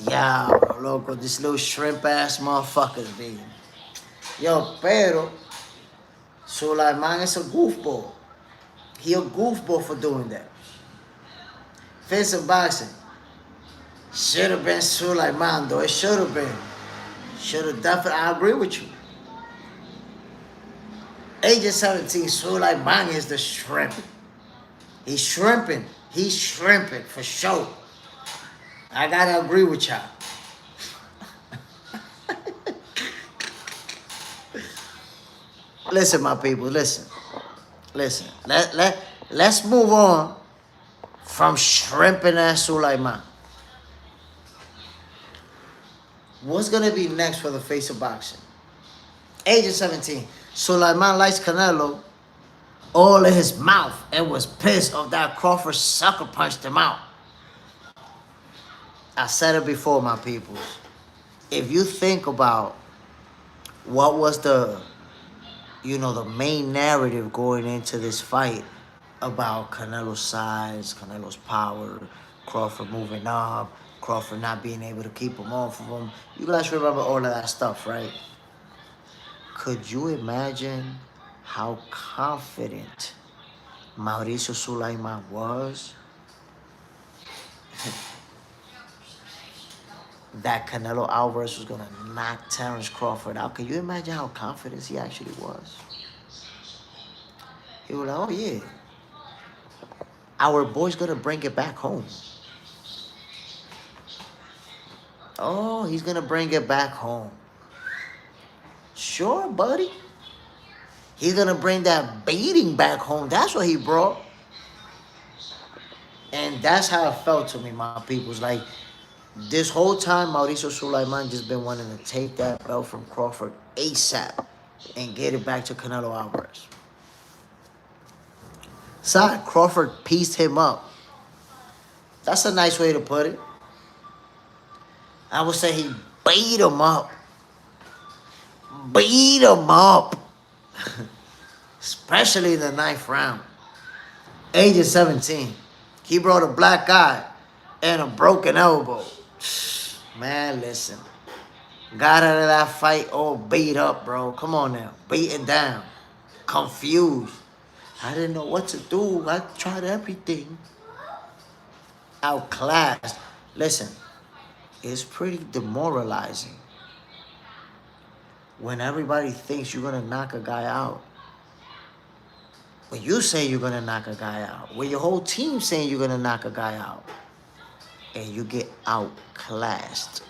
Diablo, loco, this little shrimp ass motherfuckers, baby. Yo, pero Sulaiman is a goofball. He a goofball for doing that. Face of boxing. Should have been Sulaiman, though. It should have been. Should have definitely. I agree with you. Agent 17, Sulaiman is the shrimp. He's shrimping. He's shrimping for sure. I gotta agree with y'all. Listen, my people, listen. Let's move on from shrimping at Sulaiman. What's gonna be next for the face of boxing? Agent 17. Sulaiman likes Canelo all in his mouth and was pissed of that Crawford sucker punched him out. I said it before, my peoples. If you think about what was the main narrative going into this fight about Canelo's size, Canelo's power, Crawford moving up, Crawford not being able to keep him off of him. You guys remember all of that stuff, right? Could you imagine how confident Mauricio Sulaiman was that Canelo Alvarez was going to knock Terence Crawford out? Can you imagine how confident he actually was? He was like, oh, yeah, our boy's going to bring it back home. Oh, he's going to bring it back home. Sure, buddy. He's going to bring that beating back home. That's what he brought. And that's how it felt to me, my peoples. Like, this whole time, Mauricio Sulaiman just been wanting to take that belt from Crawford ASAP and get it back to Canelo Alvarez. So Crawford pieced him up. That's a nice way to put it. I would say he beat him up. Beat him up. Especially in the 9th round. Age of 17. He brought a black eye and a broken elbow. Man, listen. Got out of that fight all beat up, bro. Come on now. Beaten down. Confused. I didn't know what to do. I tried everything. Outclassed. Listen, it's pretty demoralizing when everybody thinks you're going to knock a guy out. When you say you're going to knock a guy out. When your whole team saying you're going to knock a guy out. And you get outclassed.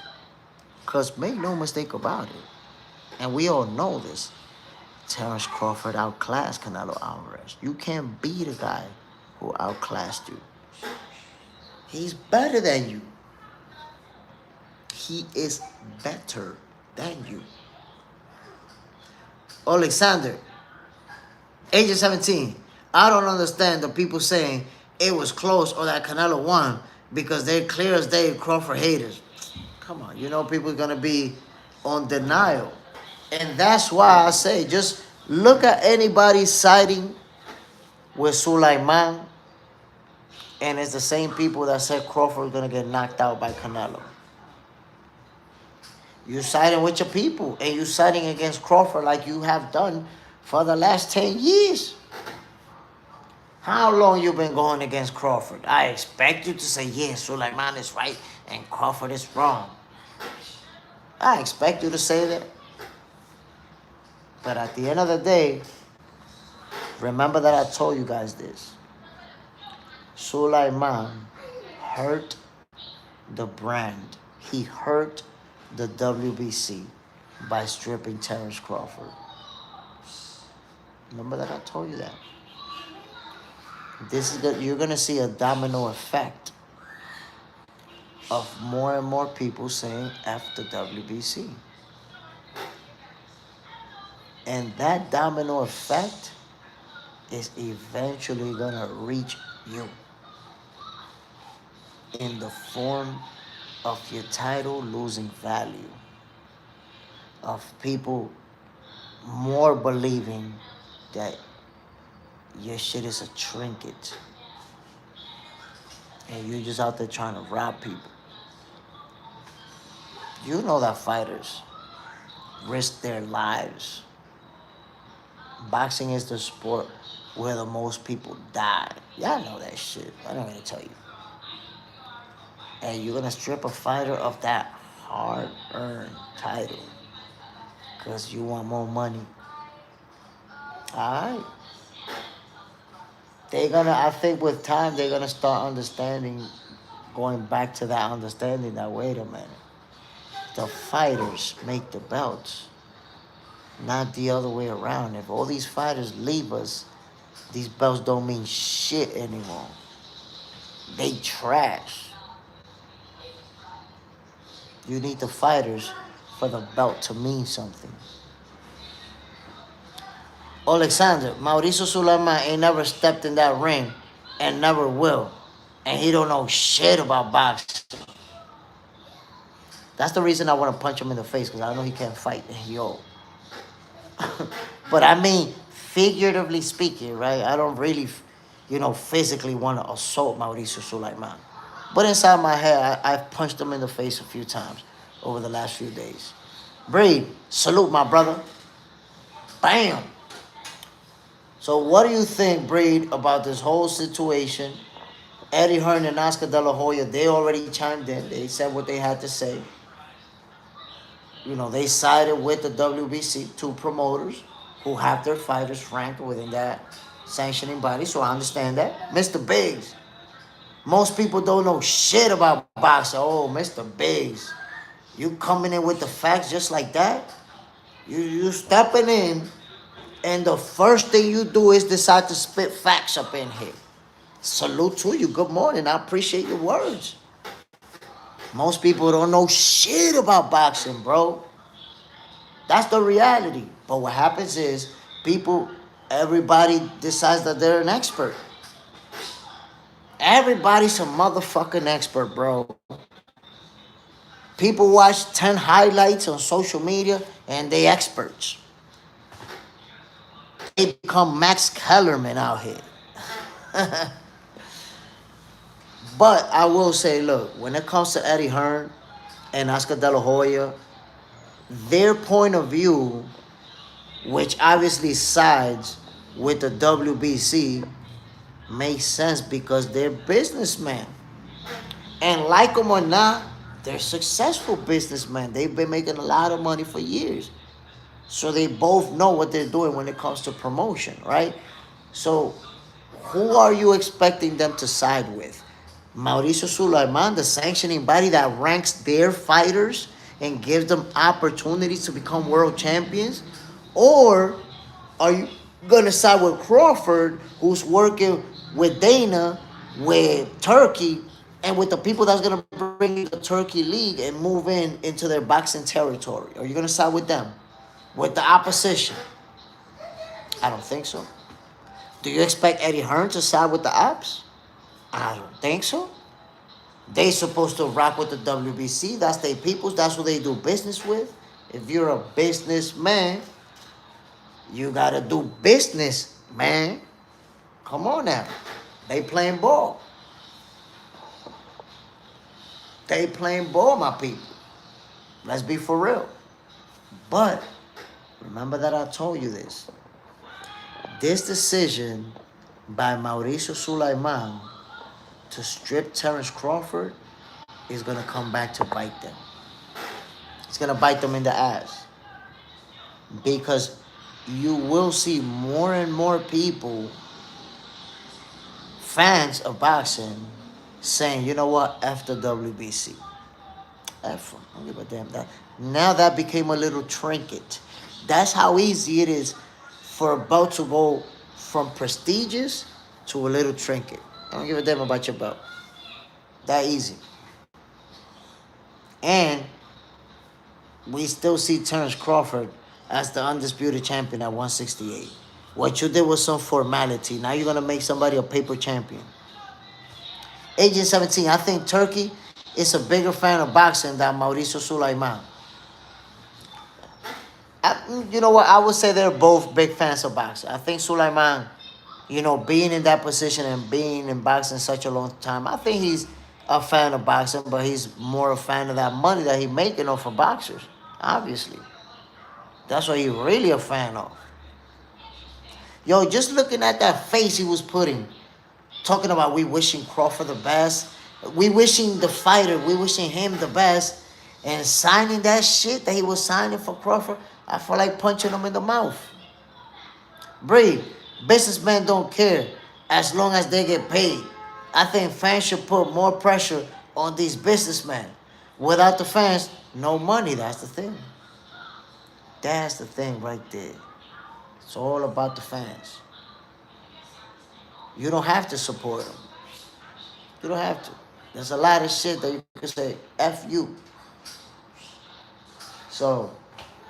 Because make no mistake about it. And we all know this. Terence Crawford outclassed Canelo Alvarez. You can't beat a guy who outclassed you. He's better than you. He is better than you. Alexander, age of 17. I don't understand the people saying it was close or that Canelo won because they're clear as day Crawford haters. Come on, you know people are going to be on denial. And that's why I say just look at anybody siding with Sulaiman, and it's the same people that said Crawford is going to get knocked out by Canelo. You're siding with your people, and you're siding against Crawford like you have done for the last 10 years. How long you been going against Crawford? I expect you to say, yes, Sulaiman is right and Crawford is wrong. I expect you to say that. But at the end of the day, remember that I told you guys this. Sulaiman hurt the brand. He hurt the WBC by stripping Terence Crawford. Remember that I told you that. You're gonna see a domino effect of more and more people saying F the WBC. And that domino effect is eventually gonna reach you in the form of your title losing value, of people more believing that your shit is a trinket and you're just out there trying to rob people. You know that fighters risk their lives. Boxing is the sport where the most people die. Y'all know that shit. I'm not gonna tell you. And you're gonna strip a fighter of that hard-earned title because you want more money. All right. I think with time, they're gonna start understanding, going back to that understanding that, wait a minute, the fighters make the belts, not the other way around. If all these fighters leave us, these belts don't mean shit anymore. They trash. You need the fighters for the belt to mean something. Alexander, Mauricio Sulaiman ain't never stepped in that ring and never will. And he don't know shit about boxing. That's the reason I want to punch him in the face, because I know he can't fight. Yo. But I mean, figuratively speaking, right? I don't really, physically want to assault Mauricio Sulaiman. But inside my head, I've punched him in the face a few times over the last few days. Breed, salute my brother. Bam. So what do you think, Breed, about this whole situation? Eddie Hearn and Oscar De La Hoya, they already chimed in. They said what they had to say. They sided with the WBC, two promoters who have their fighters ranked within that sanctioning body. So I understand that. Mr. Biggs. Most people don't know shit about boxing. Oh, Mr. Biggs. You coming in with the facts just like that? You stepping in, and the first thing you do is decide to spit facts up in here. Salute to you. Good morning. I appreciate your words. Most people don't know shit about boxing, bro. That's the reality. But what happens is everybody decides that they're an expert. Everybody's a motherfucking expert, bro. People watch 10 highlights on social media and they experts. They become Max Kellerman out here. But I will say, look, when it comes to Eddie Hearn and Oscar De La Hoya, their point of view, which obviously sides with the WBC, makes sense because they're businessmen. And like them or not, they're successful businessmen. They've been making a lot of money for years. So they both know what they're doing when it comes to promotion, right? So who are you expecting them to side with? Mauricio Sulaiman, the sanctioning body that ranks their fighters and gives them opportunities to become world champions? Or are you going to side with Crawford, who's working with Dana, with Turkey, and with the people that's going to bring the Turkey League and move into their boxing territory? Are you going to side with them? With the opposition? I don't think so. Do you expect Eddie Hearn to side with the Ops? I don't think so. They supposed to rock with the WBC. That's their peoples. That's who they do business with. If you're a businessman, you gotta do business, man. Come on now. They playing ball. They playing ball, my people. Let's be for real. But remember that I told you this. This decision by Mauricio Sulaiman to strip Terence Crawford is going to come back to bite them. It's going to bite them in the ass. Because you will see more and more people, fans of boxing, saying, you know what, F the WBC. F them. I don't give a damn. That. Now that became a little trinket. That's how easy it is for a belt to go from prestigious to a little trinket. I don't give a damn about your belt. That easy. And we still see Terence Crawford as the undisputed champion at 168. What you did was some formality. Now you're going to make somebody a paper champion. Agent 17, I think Turkey is a bigger fan of boxing than Mauricio Sulaiman. You know what? I would say they're both big fans of boxing. I think Sulaiman, being in that position and being in boxing such a long time, I think he's a fan of boxing, but he's more a fan of that money that he's making off of boxers, obviously. That's what he's really a fan of. Yo, just looking at that face he was putting, talking about we wishing Crawford the best, we wishing the fighter, we wishing him the best, and signing that shit that he was signing for Crawford, I feel like punching him in the mouth. Bree, businessmen don't care as long as they get paid. I think fans should put more pressure on these businessmen. Without the fans, no money. That's the thing. That's the thing right there. It's all about the fans. You don't have to support them. You don't have to. There's a lot of shit that you could say, F you. So,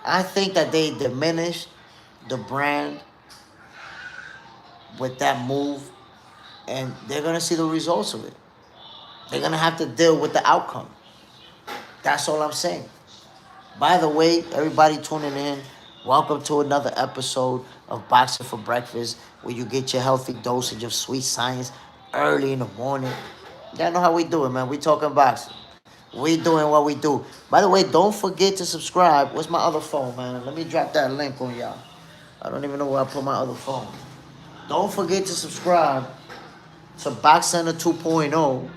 I think that they diminished the brand with that move, and they're going to see the results of it. They're going to have to deal with the outcome. That's all I'm saying. By the way, everybody tuning in, welcome to another episode of Boxing for Breakfast, where you get your healthy dosage of sweet science early in the morning. Y'all know how we do it, man. We talking boxing. We doing what we do. By the way, don't forget to subscribe. What's my other phone, man? Let me drop that link on y'all. I don't even know where I put my other phone. Don't forget to subscribe to Box Center 2.0.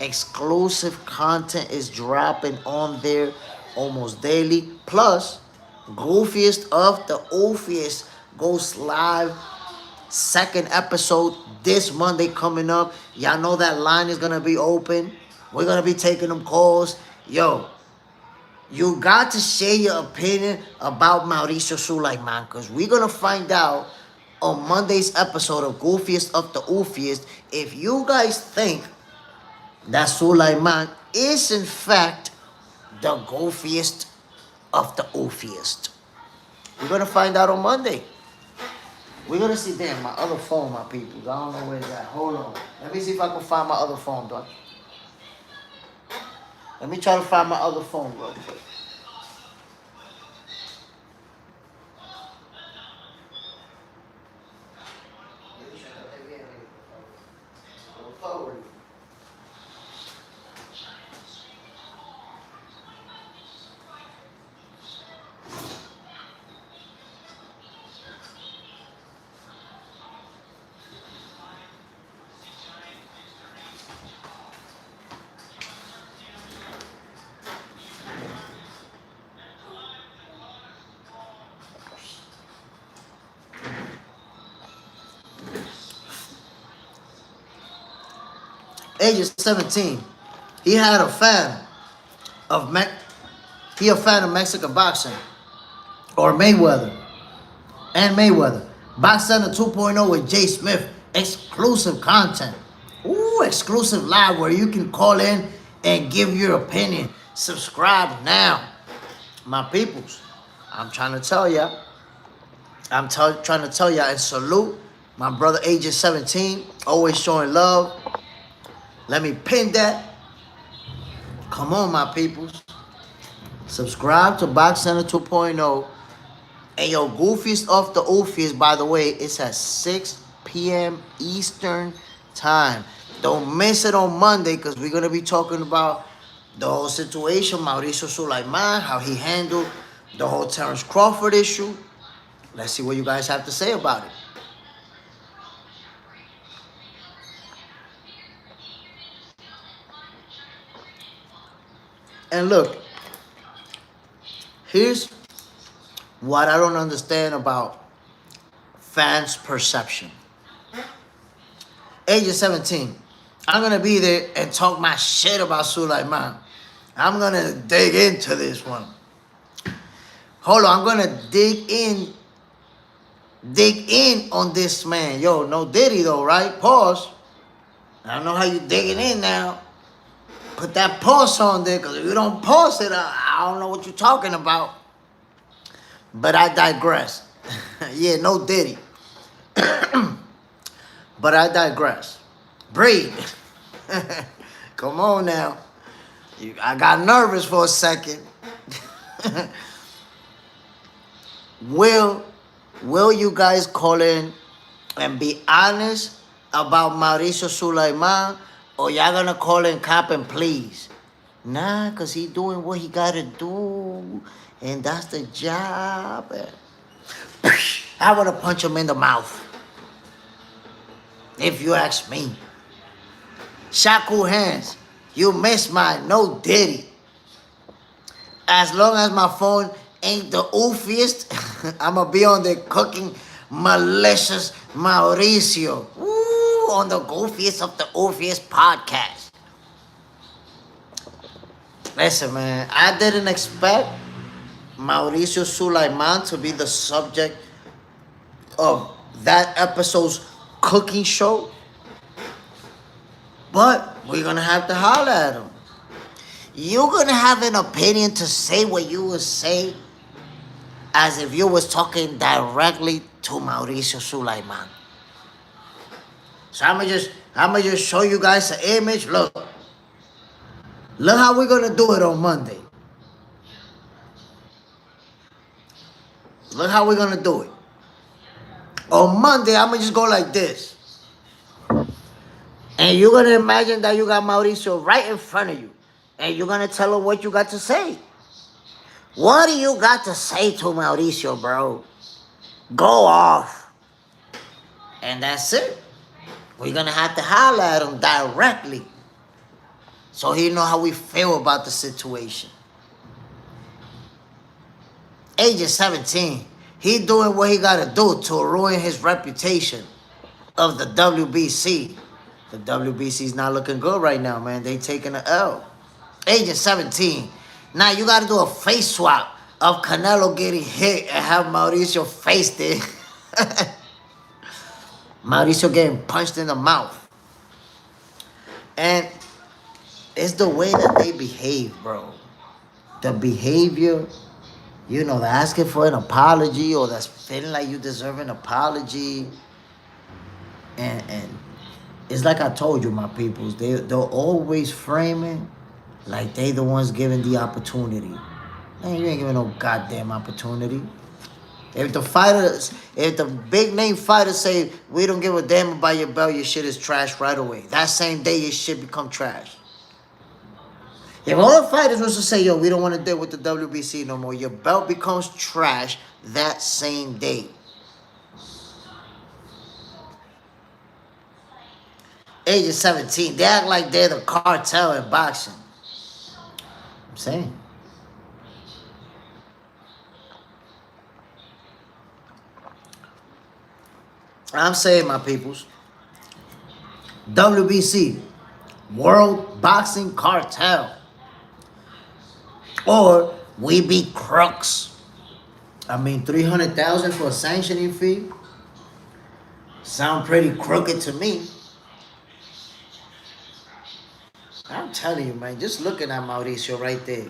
Exclusive content is dropping on there almost daily. Plus, Goofiest of the Oofiest goes live. Second episode this Monday coming up. Y'all know that line is going to be open. We're going to be taking them calls. Yo, you got to share your opinion about Mauricio Sulaiman, because we're going to find out on Monday's episode of Goofiest of the Oofiest if you guys think that Sulaiman is in fact the goofiest of the oofiest. We're going to find out on Monday. We're going to see, damn, my other phone, my people. I don't know where it's at. Hold on. Let me see if I can find my other phone, dog. Let me try to find my other phone real quick. age of 17, he had a fan of Mexican boxing, or Mayweather. Box Center 2.0 with Jay Smith. Exclusive content. Ooh, exclusive live where you can call in and give your opinion. Subscribe now. My peoples, I'm trying to tell ya. Trying to tell ya and salute my brother age 17. Always showing love. Let me pin that. Come on, my peoples. Subscribe to Box Center 2.0. And yo, Goofiest off the Oofiest, by the way, it's at 6 p.m. Eastern time. Don't miss it on Monday, because we're going to be talking about the whole situation, Mauricio Sulaiman, how he handled the whole Terence Crawford issue. Let's see what you guys have to say about it. And look, here's what I don't understand about fans' perception. Age of 17, I'm going to be there and talk my shit about Sulaiman. I'm going to dig into this one. Hold on, I'm going to dig in on this man. Yo, no Diddy though, right? Pause. I don't know how you digging in now. Put that pause on there, because if you don't pause it, I don't know what you're talking about. But I digress. Yeah, no Diddy. But I digress. Breathe. Come on now. I got nervous for a second. Will you guys call in and be honest about Mauricio Sulaiman, or y'all gonna call in cop and please? Nah, because he doing what he gotta do, and that's the job. I would have punched him in the mouth, if you ask me. Shaku hands, you missed mine, no Diddy. As long as my phone ain't the oofiest, I'ma be on there cooking malicious Mauricio. Ooh, on the goofiest of the oofiest podcast. Listen, man, I didn't expect Mauricio Sulaiman to be the subject of that episode's cooking show. But we're going to have to holler at him. You're going to have an opinion to say what you would say as if you was talking directly to Mauricio Sulaiman. So I'm gonna just show you guys an image. Look how we're going to do it on Monday. Look how we're going to do it. On Monday, I'm going to just go like this. And you're going to imagine that you got Mauricio right in front of you. And you're going to tell him what you got to say. What do you got to say to Mauricio, bro? Go off. And that's it. We're going to have to holler at him directly, so he know how we feel about the situation. Age of 17. He doing what he got to do to ruin his reputation of the WBC. The WBC's not looking good right now, man. They taking an L. Age of 17. Now you got to do a face swap of Canelo getting hit and have Mauricio face it. Mauricio getting punched in the mouth. And it's the way that they behave, bro. The behavior, you know, they're asking for an apology, or that's feeling like you deserve an apology. And it's like I told you, my peoples, they're always framing like they the ones giving the opportunity. Man, you ain't giving no goddamn opportunity. If the big name fighters say, we don't give a damn about your belt, your shit is trash right away. That same day, your shit become trash. If all the fighters was to say, yo, we don't want to deal with the WBC no more, your belt becomes trash that same day. Age of 17, they act like they're the cartel in boxing. I'm saying. I'm saying, my peoples, WBC, World Boxing Cartel. Or we be crooks. I mean, 300,000 for a sanctioning fee sound pretty crooked to me. I'm telling you, man, just looking at Mauricio right there.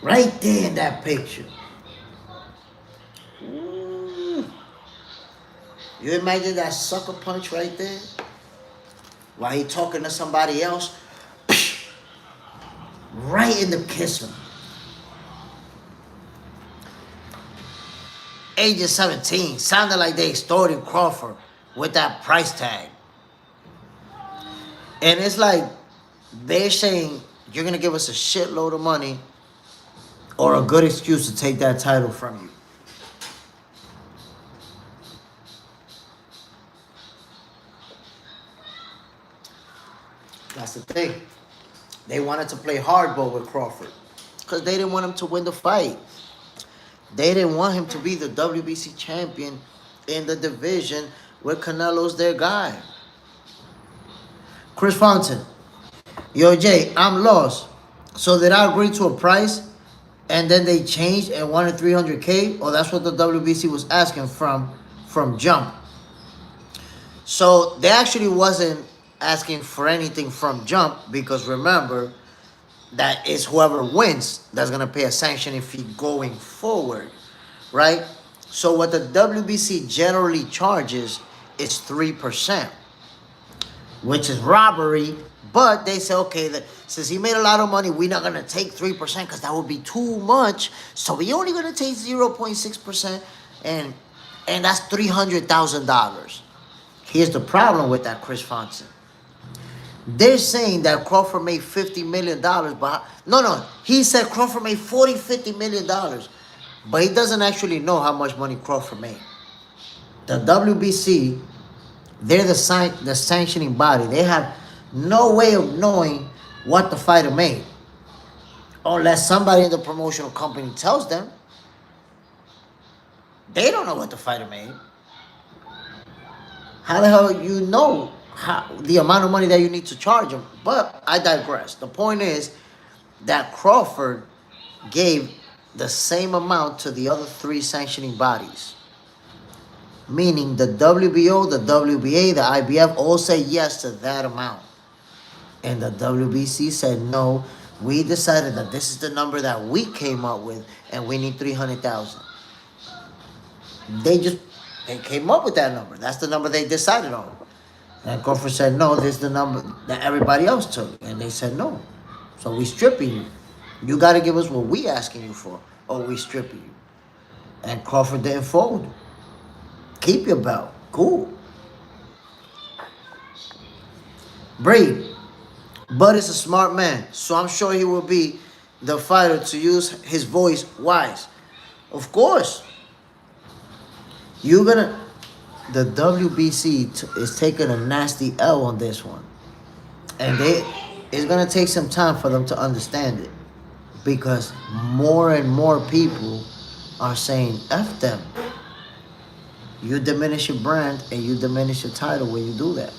Right there in that picture. Ooh. You imagine that sucker punch right there? While he talking to somebody else. Right in the kisser. Age of 17. Sounded like they extorted Crawford with that price tag. And it's like they're saying you're going to give us a shitload of money or a good excuse to take that title from you. That's the thing. They wanted to play hardball with Crawford because they didn't want him to win the fight. They didn't want him to be the WBC champion in the division where Canelo's their guy. Chris Fountain. Yo, Jay, I'm lost. So did I agree to a price and then they changed and wanted 300K? Or that's what the WBC was asking from jump. So they actually wasn't asking for anything from jump because remember that it's whoever wins that's going to pay a sanctioning fee going forward, right? So what the WBC generally charges is 3%, which is robbery. But they say, okay, since he made a lot of money, we're not going to take 3% because that would be too much. So we're only going to take 0.6%, and that's $300,000. Here's the problem with that, Chris Fountain. They're saying that Crawford made $50 million, but no, he said Crawford made $50 million, but he doesn't actually know how much money Crawford made. The WBC, they're the sanctioning body. They have no way of knowing what the fighter made, unless somebody in the promotional company tells them. They don't know what the fighter made. How the hell you know the amount of money that you need to charge him? But I digress. The point is that Crawford gave the same amount to the other three sanctioning bodies. Meaning the WBO, the WBA, the IBF all say yes to that amount. And the WBC said, no, we decided that this is the number that we came up with and we need 300,000. They came up with that number. That's the number they decided on. And Crawford said, no, this is the number that everybody else took. And they said, no. So we stripping you. You got to give us what we asking you for, or we stripping you. And Crawford didn't fold. Keep your belt. Cool. Breed. Bud is a smart man, so I'm sure he will be the fighter to use his voice wise. Of course. The WBC is taking a nasty L on this one. And it's going to take some time for them to understand it. Because more and more people are saying, F them. You diminish your brand and you diminish your title when you do that.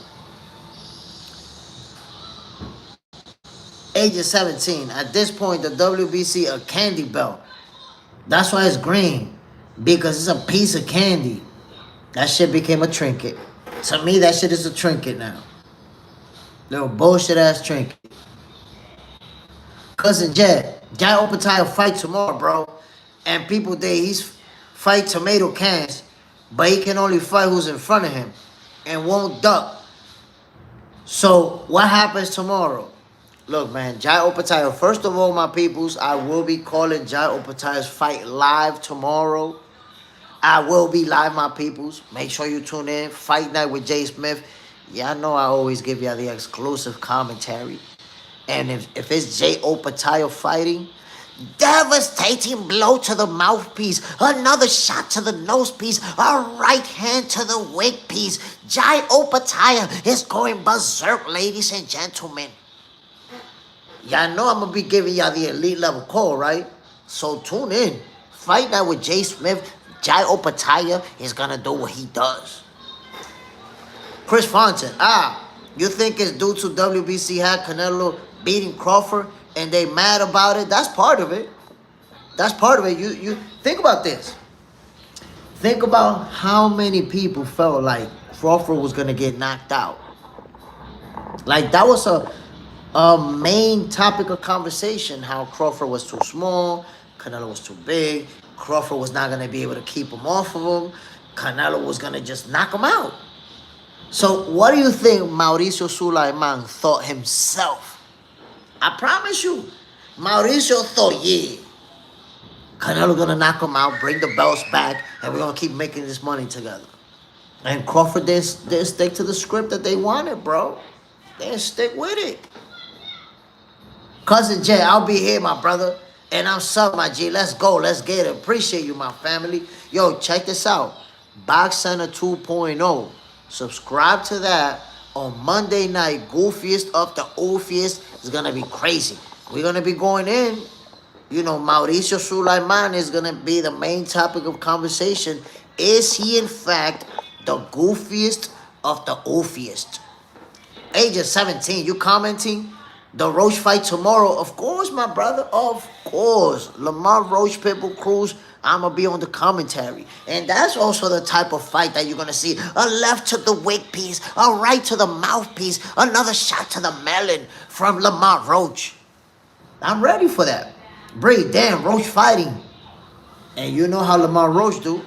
Age of 17. At this point, the WBC a candy belt. That's why it's green. Because it's a piece of candy. That shit became a trinket. To me, that shit is a trinket now. Little bullshit ass trinket. Cousin Jay Opetaia fight tomorrow, bro. And people he's fight tomato cans, but he can only fight who's in front of him and won't duck. So what happens tomorrow? Look, man, Jai Opetaia, first of all, my peoples, I will be calling Jai Opetaia's fight live tomorrow. I will be live, my peoples. Make sure you tune in. Fight Night with Jay Smith. Y'all know I always give y'all the exclusive commentary. And if it's Jay Opetaia fighting, devastating blow to the mouthpiece, another shot to the nose piece, a right hand to the wig piece. Jai Opetaia is going berserk, ladies and gentlemen. Y'all know I'm going to be giving y'all the elite level call, right? So tune in. Fight Night with Jay Smith. Jai Opetaia is going to do what he does. Chris Fountain. You think it's due to WBC had Canelo beating Crawford and they mad about it? That's part of it. That's part of it. You think about this. Think about how many people felt like Crawford was gonna get knocked out. Like that was a main topic of conversation. How Crawford was too small, Canelo was too big. Crawford was not gonna be able to keep him off of him. Canelo was gonna just knock him out. So what do you think Mauricio Sulaiman thought himself? I promise you, Mauricio thought, yeah, Canelo gonna knock him out, bring the belts back, and we're gonna keep making this money together. And Crawford didn't stick to the script that they wanted, bro. They didn't stick with it. Cousin Jay, I'll be here, my brother. And I'm Sub, my G. Let's go. Let's get it. Appreciate you, my family. Yo, check this out. Box Center 2.0. Subscribe to that on Monday night. Goofiest of the oofiest. It's going to be crazy. We're going to be going in. You know, Mauricio Sulaiman is going to be the main topic of conversation. Is he, in fact, the goofiest of the oofiest? Age of 17, you commenting? The Roach fight tomorrow? Of course, my brother. Of course. Lamar Roach, Pitbull Cruz. I'm going to be on the commentary. And that's also the type of fight that you're going to see. A left to the wig piece. A right to the mouthpiece. Another shot to the melon from Lamar Roach. I'm ready for that. Bree, damn, Roach fighting. And you know how Lamar Roach do.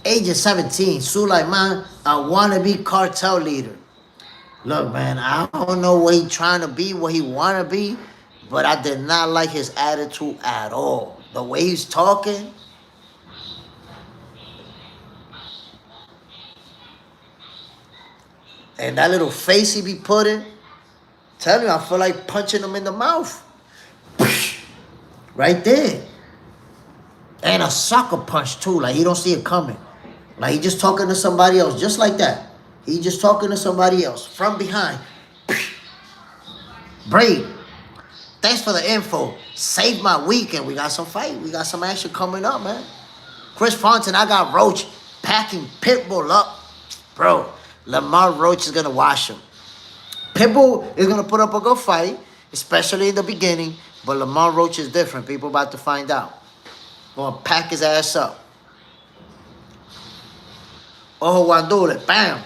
Age of 17. Sulaiman, a wannabe cartel leader. Look, man, I don't know what he trying to be, what he want to be, but I did not like his attitude at all. The way he's talking. And that little face he be putting. Tell you, I feel like punching him in the mouth. Right there. And a sucker punch, too. Like, he don't see it coming. Like, he just talking to somebody else, just like that. He just talking to somebody else from behind. Braid, thanks for the info. Saved my weekend. We got some fight. We got some action coming up, man. Chris Fontaine, I got Roach packing Pitbull up. Bro, Lamar Roach is going to wash him. Pitbull is going to put up a good fight, especially in the beginning. But Lamar Roach is different. People about to find out. Going to pack his ass up. Ojo Wandule, bam.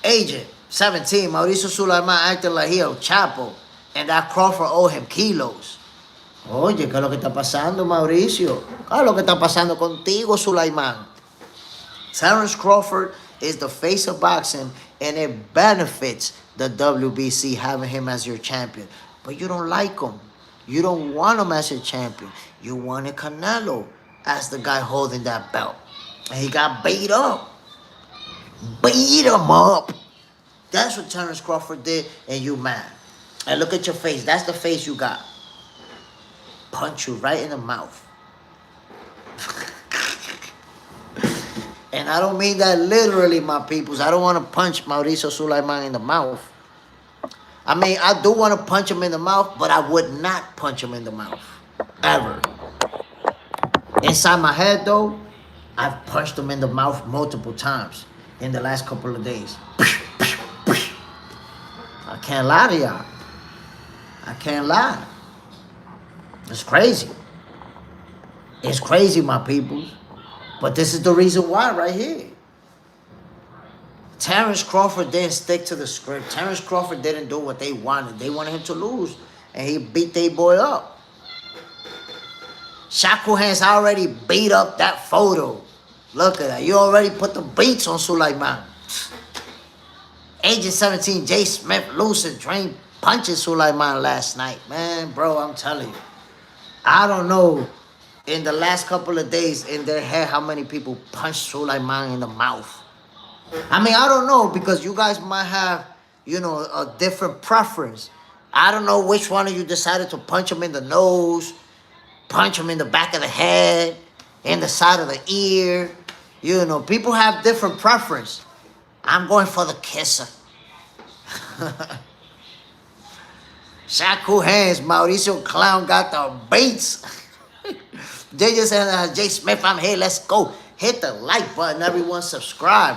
Agent, 17, Mauricio Sulaiman acting like he El Chapo. And that Crawford owe him kilos. Oye, ¿qué es lo que está pasando, Mauricio? ¿Qué es lo que está pasando contigo, Sulaiman? Terence Crawford is the face of boxing, and it benefits the WBC having him as your champion. But you don't like him. You don't want him as your champion. You wanted Canelo as the guy holding that belt. And he got beat up. Beat him up. That's what Terence Crawford did, and you mad. And look at your face. That's the face you got. Punch you right in the mouth. And I don't mean that literally, my peoples. I don't want to punch Mauricio Sulaiman in the mouth. I mean, I do want to punch him in the mouth, but I would not punch him in the mouth. Ever. Inside my head, though, I've punched him in the mouth multiple times in the last couple of days. I can't lie to y'all. I can't lie. It's crazy. It's crazy, my peoples. But this is the reason why right here. Terence Crawford didn't stick to the script. Terence Crawford didn't do what they wanted. They wanted him to lose. And he beat their boy up. Shaku Hands already beat up that photo. Look at that. You already put the beats on Sulaiman. Agent 17, Jay Smith, lucid dream punches Sulaiman last night. Man, bro, I'm telling you. I don't know in the last couple of days in their head how many people punched Sulaiman in the mouth. I mean, I don't know, because you guys might have, you know, a different preference. I don't know which one of you decided to punch him in the nose, punch him in the back of the head, in the side of the ear. You know, people have different preference. I'm going for the kisser. Shaku Hands, Mauricio Clown got the beats. They just said, Jay Smith, I'm here, let's go. Hit the like button, everyone, subscribe.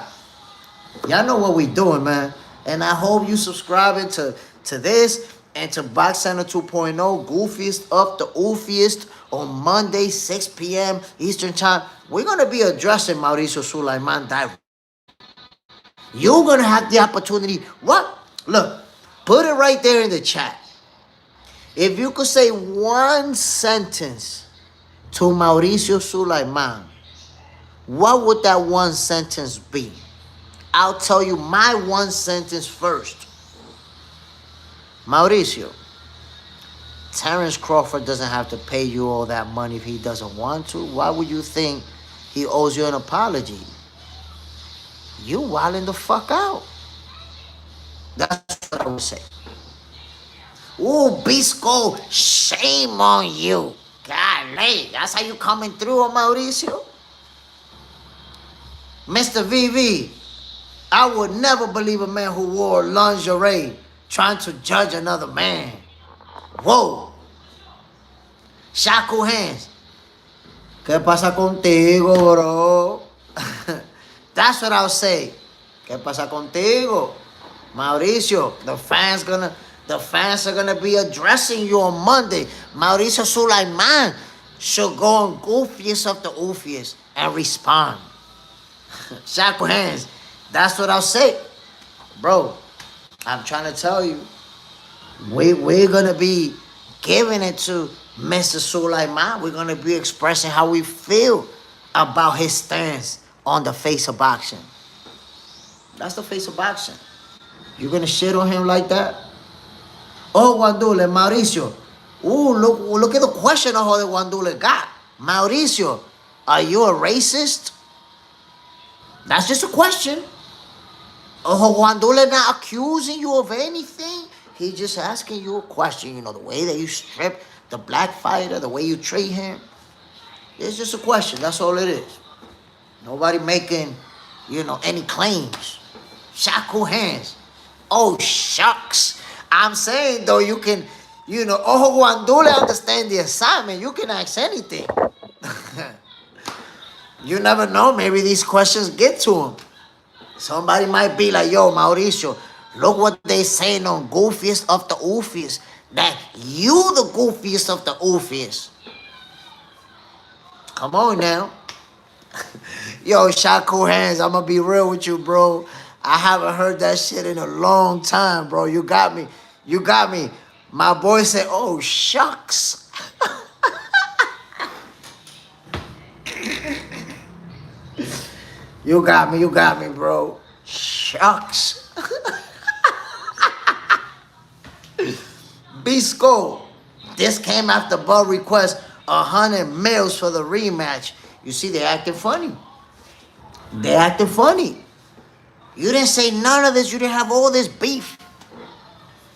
Y'all know what we doing, man. And I hope you subscribing to this and to Box Center 2.0, goofiest of the oofiest on Monday, 6 p.m. Eastern Time. We're going to be addressing Mauricio Sulaiman direct. You're going to have the opportunity. What? Look, put it right there in the chat. If you could say one sentence to Mauricio Sulaiman, what would that one sentence be? I'll tell you my one sentence first. Mauricio, Terence Crawford doesn't have to pay you all that money if he doesn't want to. Why would you think he owes you an apology? You wilding the fuck out. That's what I would say. Ooh, Bisco, shame on you. Golly, that's how you coming through on Mauricio? Mr. VV, I would never believe a man who wore lingerie trying to judge another man. Whoa. Shaku hands. ¿Qué pasa contigo, bro? That's what I'll say. ¿Qué pasa contigo? Mauricio, the fans are gonna be addressing you on Monday. Mauricio Sulaiman should go on goofiest of the oofiest and respond. Shaku hands. That's what I'll say. Bro, I'm trying to tell you, we're going to be giving it to Mr. Sulaiman. We're going to be expressing how we feel about his stance on the face of boxing. That's the face of boxing. You're going to shit on him like that? Oh, Wandule, Mauricio. Ooh, look at the question of how the Wandule got. Mauricio, are you a racist? That's just a question. Oh, Wandule not accusing you of anything. He just asking you a question. You know, the way that you strip the black fighter, the way you treat him. It's just a question. That's all it is. Nobody making, any claims. Shaku hands. Oh, shucks. I'm saying, though, you can, oh, Wandule understand the assignment. You can ask anything. You never know. Maybe these questions get to him. Somebody might be like, yo, Mauricio, look what they saying on goofiest of the oofiest. That you the goofiest of the oofiest. Come on now. Yo, Shaku hands, I'm going to be real with you, bro. I haven't heard that shit in a long time, bro. You got me. You got me. My boy said, oh, shucks. You got me, bro. Shucks. Bisco, this came after Bud request 100 mils for the rematch. You see, they acting funny. They acting funny. You didn't say none of this. You didn't have all this beef.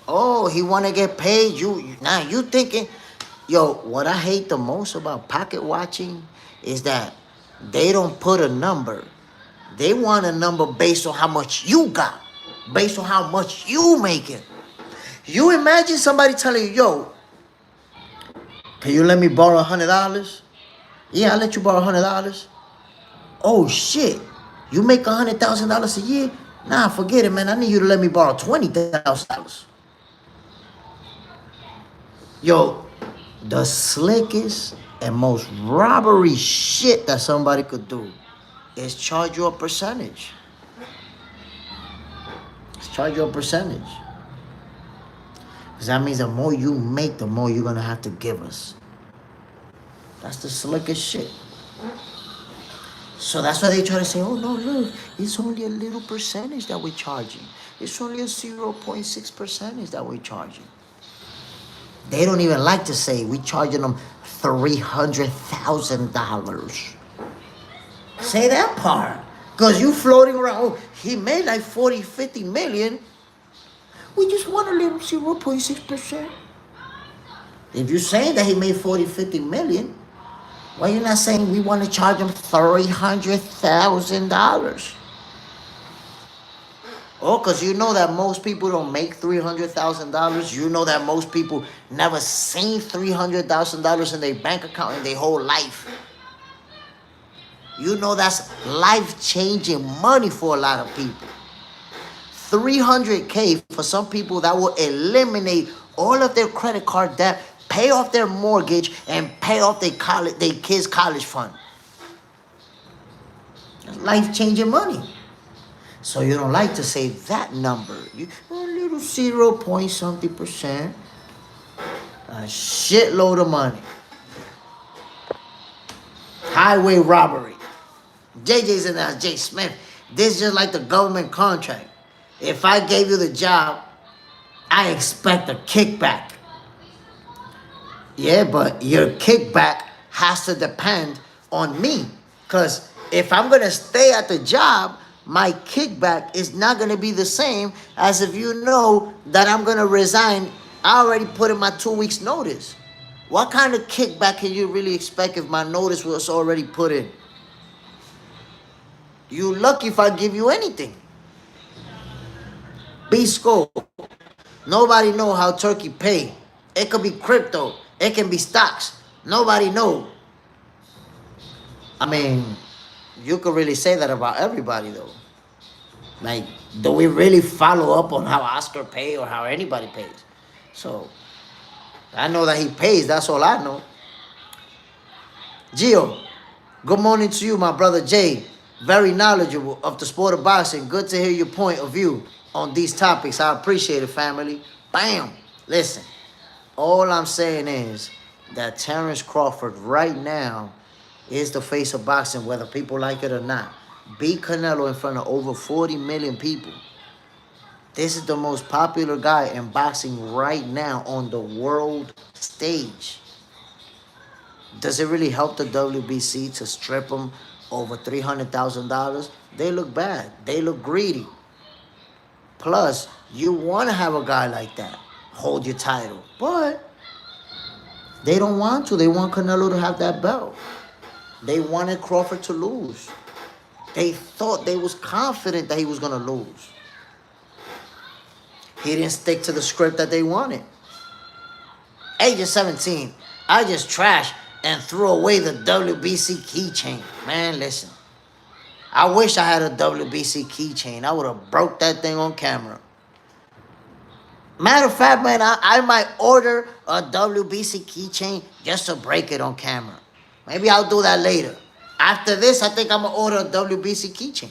Oh, he want to get paid. Now you thinking, yo, what I hate the most about pocket watching is that they don't put a number. They want a number based on how much you got, based on how much you making. You imagine somebody telling you, yo, can you let me borrow $100? Yeah, I'll let you borrow $100. Oh, shit. You make $100,000 a year? Nah, forget it, man. I need you to let me borrow $20,000. Yo, the slickest and most robbery shit that somebody could do is charge you a percentage. Charge you a percentage. Because that means the more you make, the more you're going to have to give us. That's the slickest shit. So that's why they try to say, oh, no, look, it's only a little percentage that we're charging. It's only a 0.6 percentage that we're charging. They don't even like to say we're charging them $300,000. Say that part. Because you floating around, oh, he made like 40, 50 million. We just want a little 0.6%. If you're saying that he made 40, 50 million, why are you not saying we want to charge him $300,000? Oh, because you know that most people don't make $300,000. You know that most people never seen $300,000 in their bank account in their whole life. You know that's life-changing money for a lot of people. $300K for some people that will eliminate all of their credit card debt, pay off their mortgage, and pay off their kids' college fund. Life-changing money. So you don't like to say that number. You a little 0 point something percent. A shitload of money. Highway robbery. JJ's in there, J. Smith. This is just like the government contract. If I gave you the job, I expect a kickback. Yeah, but your kickback has to depend on me. Because if I'm going to stay at the job, my kickback is not going to be the same as if you know that I'm going to resign. I already put in my 2 weeks notice. What kind of kickback can you really expect if my notice was already put in? You lucky if I give you anything. B-Scope. Nobody know how Turkey pay. It could be crypto. It can be stocks. Nobody know. I mean, you could really say that about everybody though. Like, do we really follow up on how Oscar pay or how anybody pays? So, I know that he pays. That's all I know. Gio, good morning to you, my brother Jay. Very knowledgeable of the sport of boxing. Good to hear your point of view on these topics. I appreciate it, family. Bam. Listen, all I'm saying is that Terence Crawford right now is the face of boxing, whether people like it or not. Beat Canelo in front of over 40 million people. This is the most popular guy in boxing right now on the world stage. Does it really help the WBC to strip him over $300,000? They look bad. They look greedy. Plus, you want to have a guy like that hold your title. But they don't want to. They want Canelo to have that belt. They wanted Crawford to lose. They thought, they was confident that he was going to lose. He didn't stick to the script that they wanted. Age of 17, I just trashed and threw away the WBC keychain. Man, listen. I wish I had a WBC keychain. I would have broke that thing on camera. Matter of fact, man, I might order a WBC keychain just to break it on camera. Maybe I'll do that later. After this, I think I'm going to order a WBC keychain.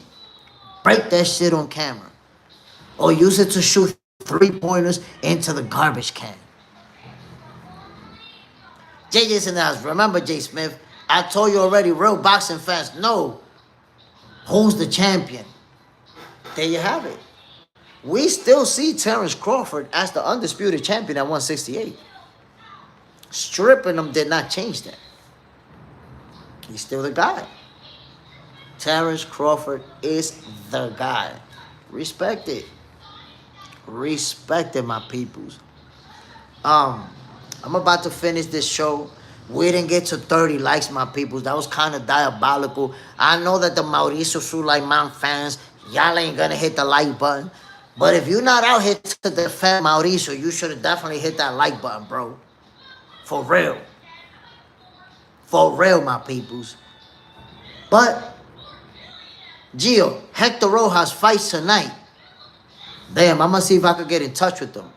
Break that shit on camera. Or use it to shoot 3-pointers into the garbage can. JJ's in the house. Remember, J. Smith, I told you already, real boxing fans know who's the champion. There you have it. We still see Terence Crawford as the undisputed champion at 168. Stripping him did not change that. He's still the guy. Terence Crawford is the guy. Respect it. Respect it, my peoples. I'm about to finish this show. We didn't get to 30 likes, my peoples. That was kind of diabolical. I know that the Mauricio Sulaiman fans, y'all ain't gonna hit the like button. But if you're not out here to defend Mauricio, you should have definitely hit that like button, bro. For real. For real, my peoples. But, Gio, Hector Rojas fights tonight. Damn, I'm going to see if I could get in touch with them.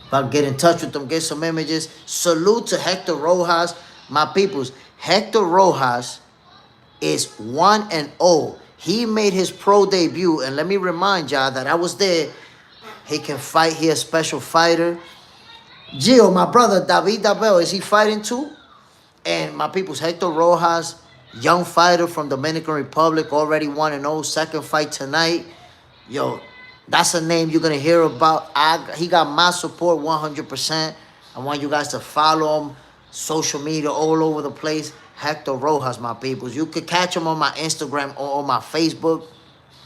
If I can get in touch with them, get some images. Salute to Hector Rojas. My peoples, Hector Rojas is 1-0. He made his pro debut. And let me remind y'all that I was there. He can fight. He a special fighter. Gio, my brother, David Dabel, is he fighting too? And my people's Hector Rojas, young fighter from Dominican Republic, already 1-0, second fight tonight. Yo, that's a name you're going to hear about. He got my support 100%. I want you guys to follow him. Social media all over the place. Hector Rojas, my peoples. You could catch him on my Instagram or on my Facebook.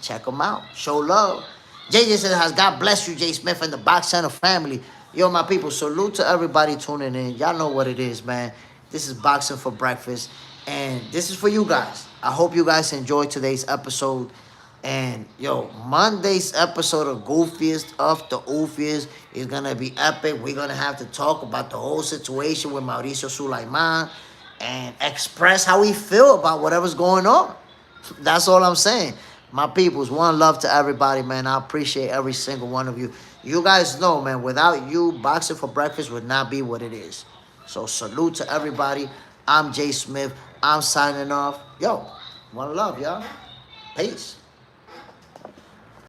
Check him out. Show love. JJ says, God bless you, J. Smith and the Box Center family. Yo, my people, salute to everybody tuning in. Y'all know what it is, man. This is Boxing for Breakfast, and this is for you guys. I hope you guys enjoyed today's episode. And, yo, Monday's episode of Goofiest of the Oofiest is going to be epic. We're going to have to talk about the whole situation with Mauricio Sulaiman and express how we feel about whatever's going on. That's all I'm saying. My peoples, one love to everybody, man. I appreciate every single one of you. You guys know, man, without you, Boxing for Breakfast would not be what it is. So salute to everybody. I'm Jay Smith. I'm signing off. Yo, one love, y'all. Peace.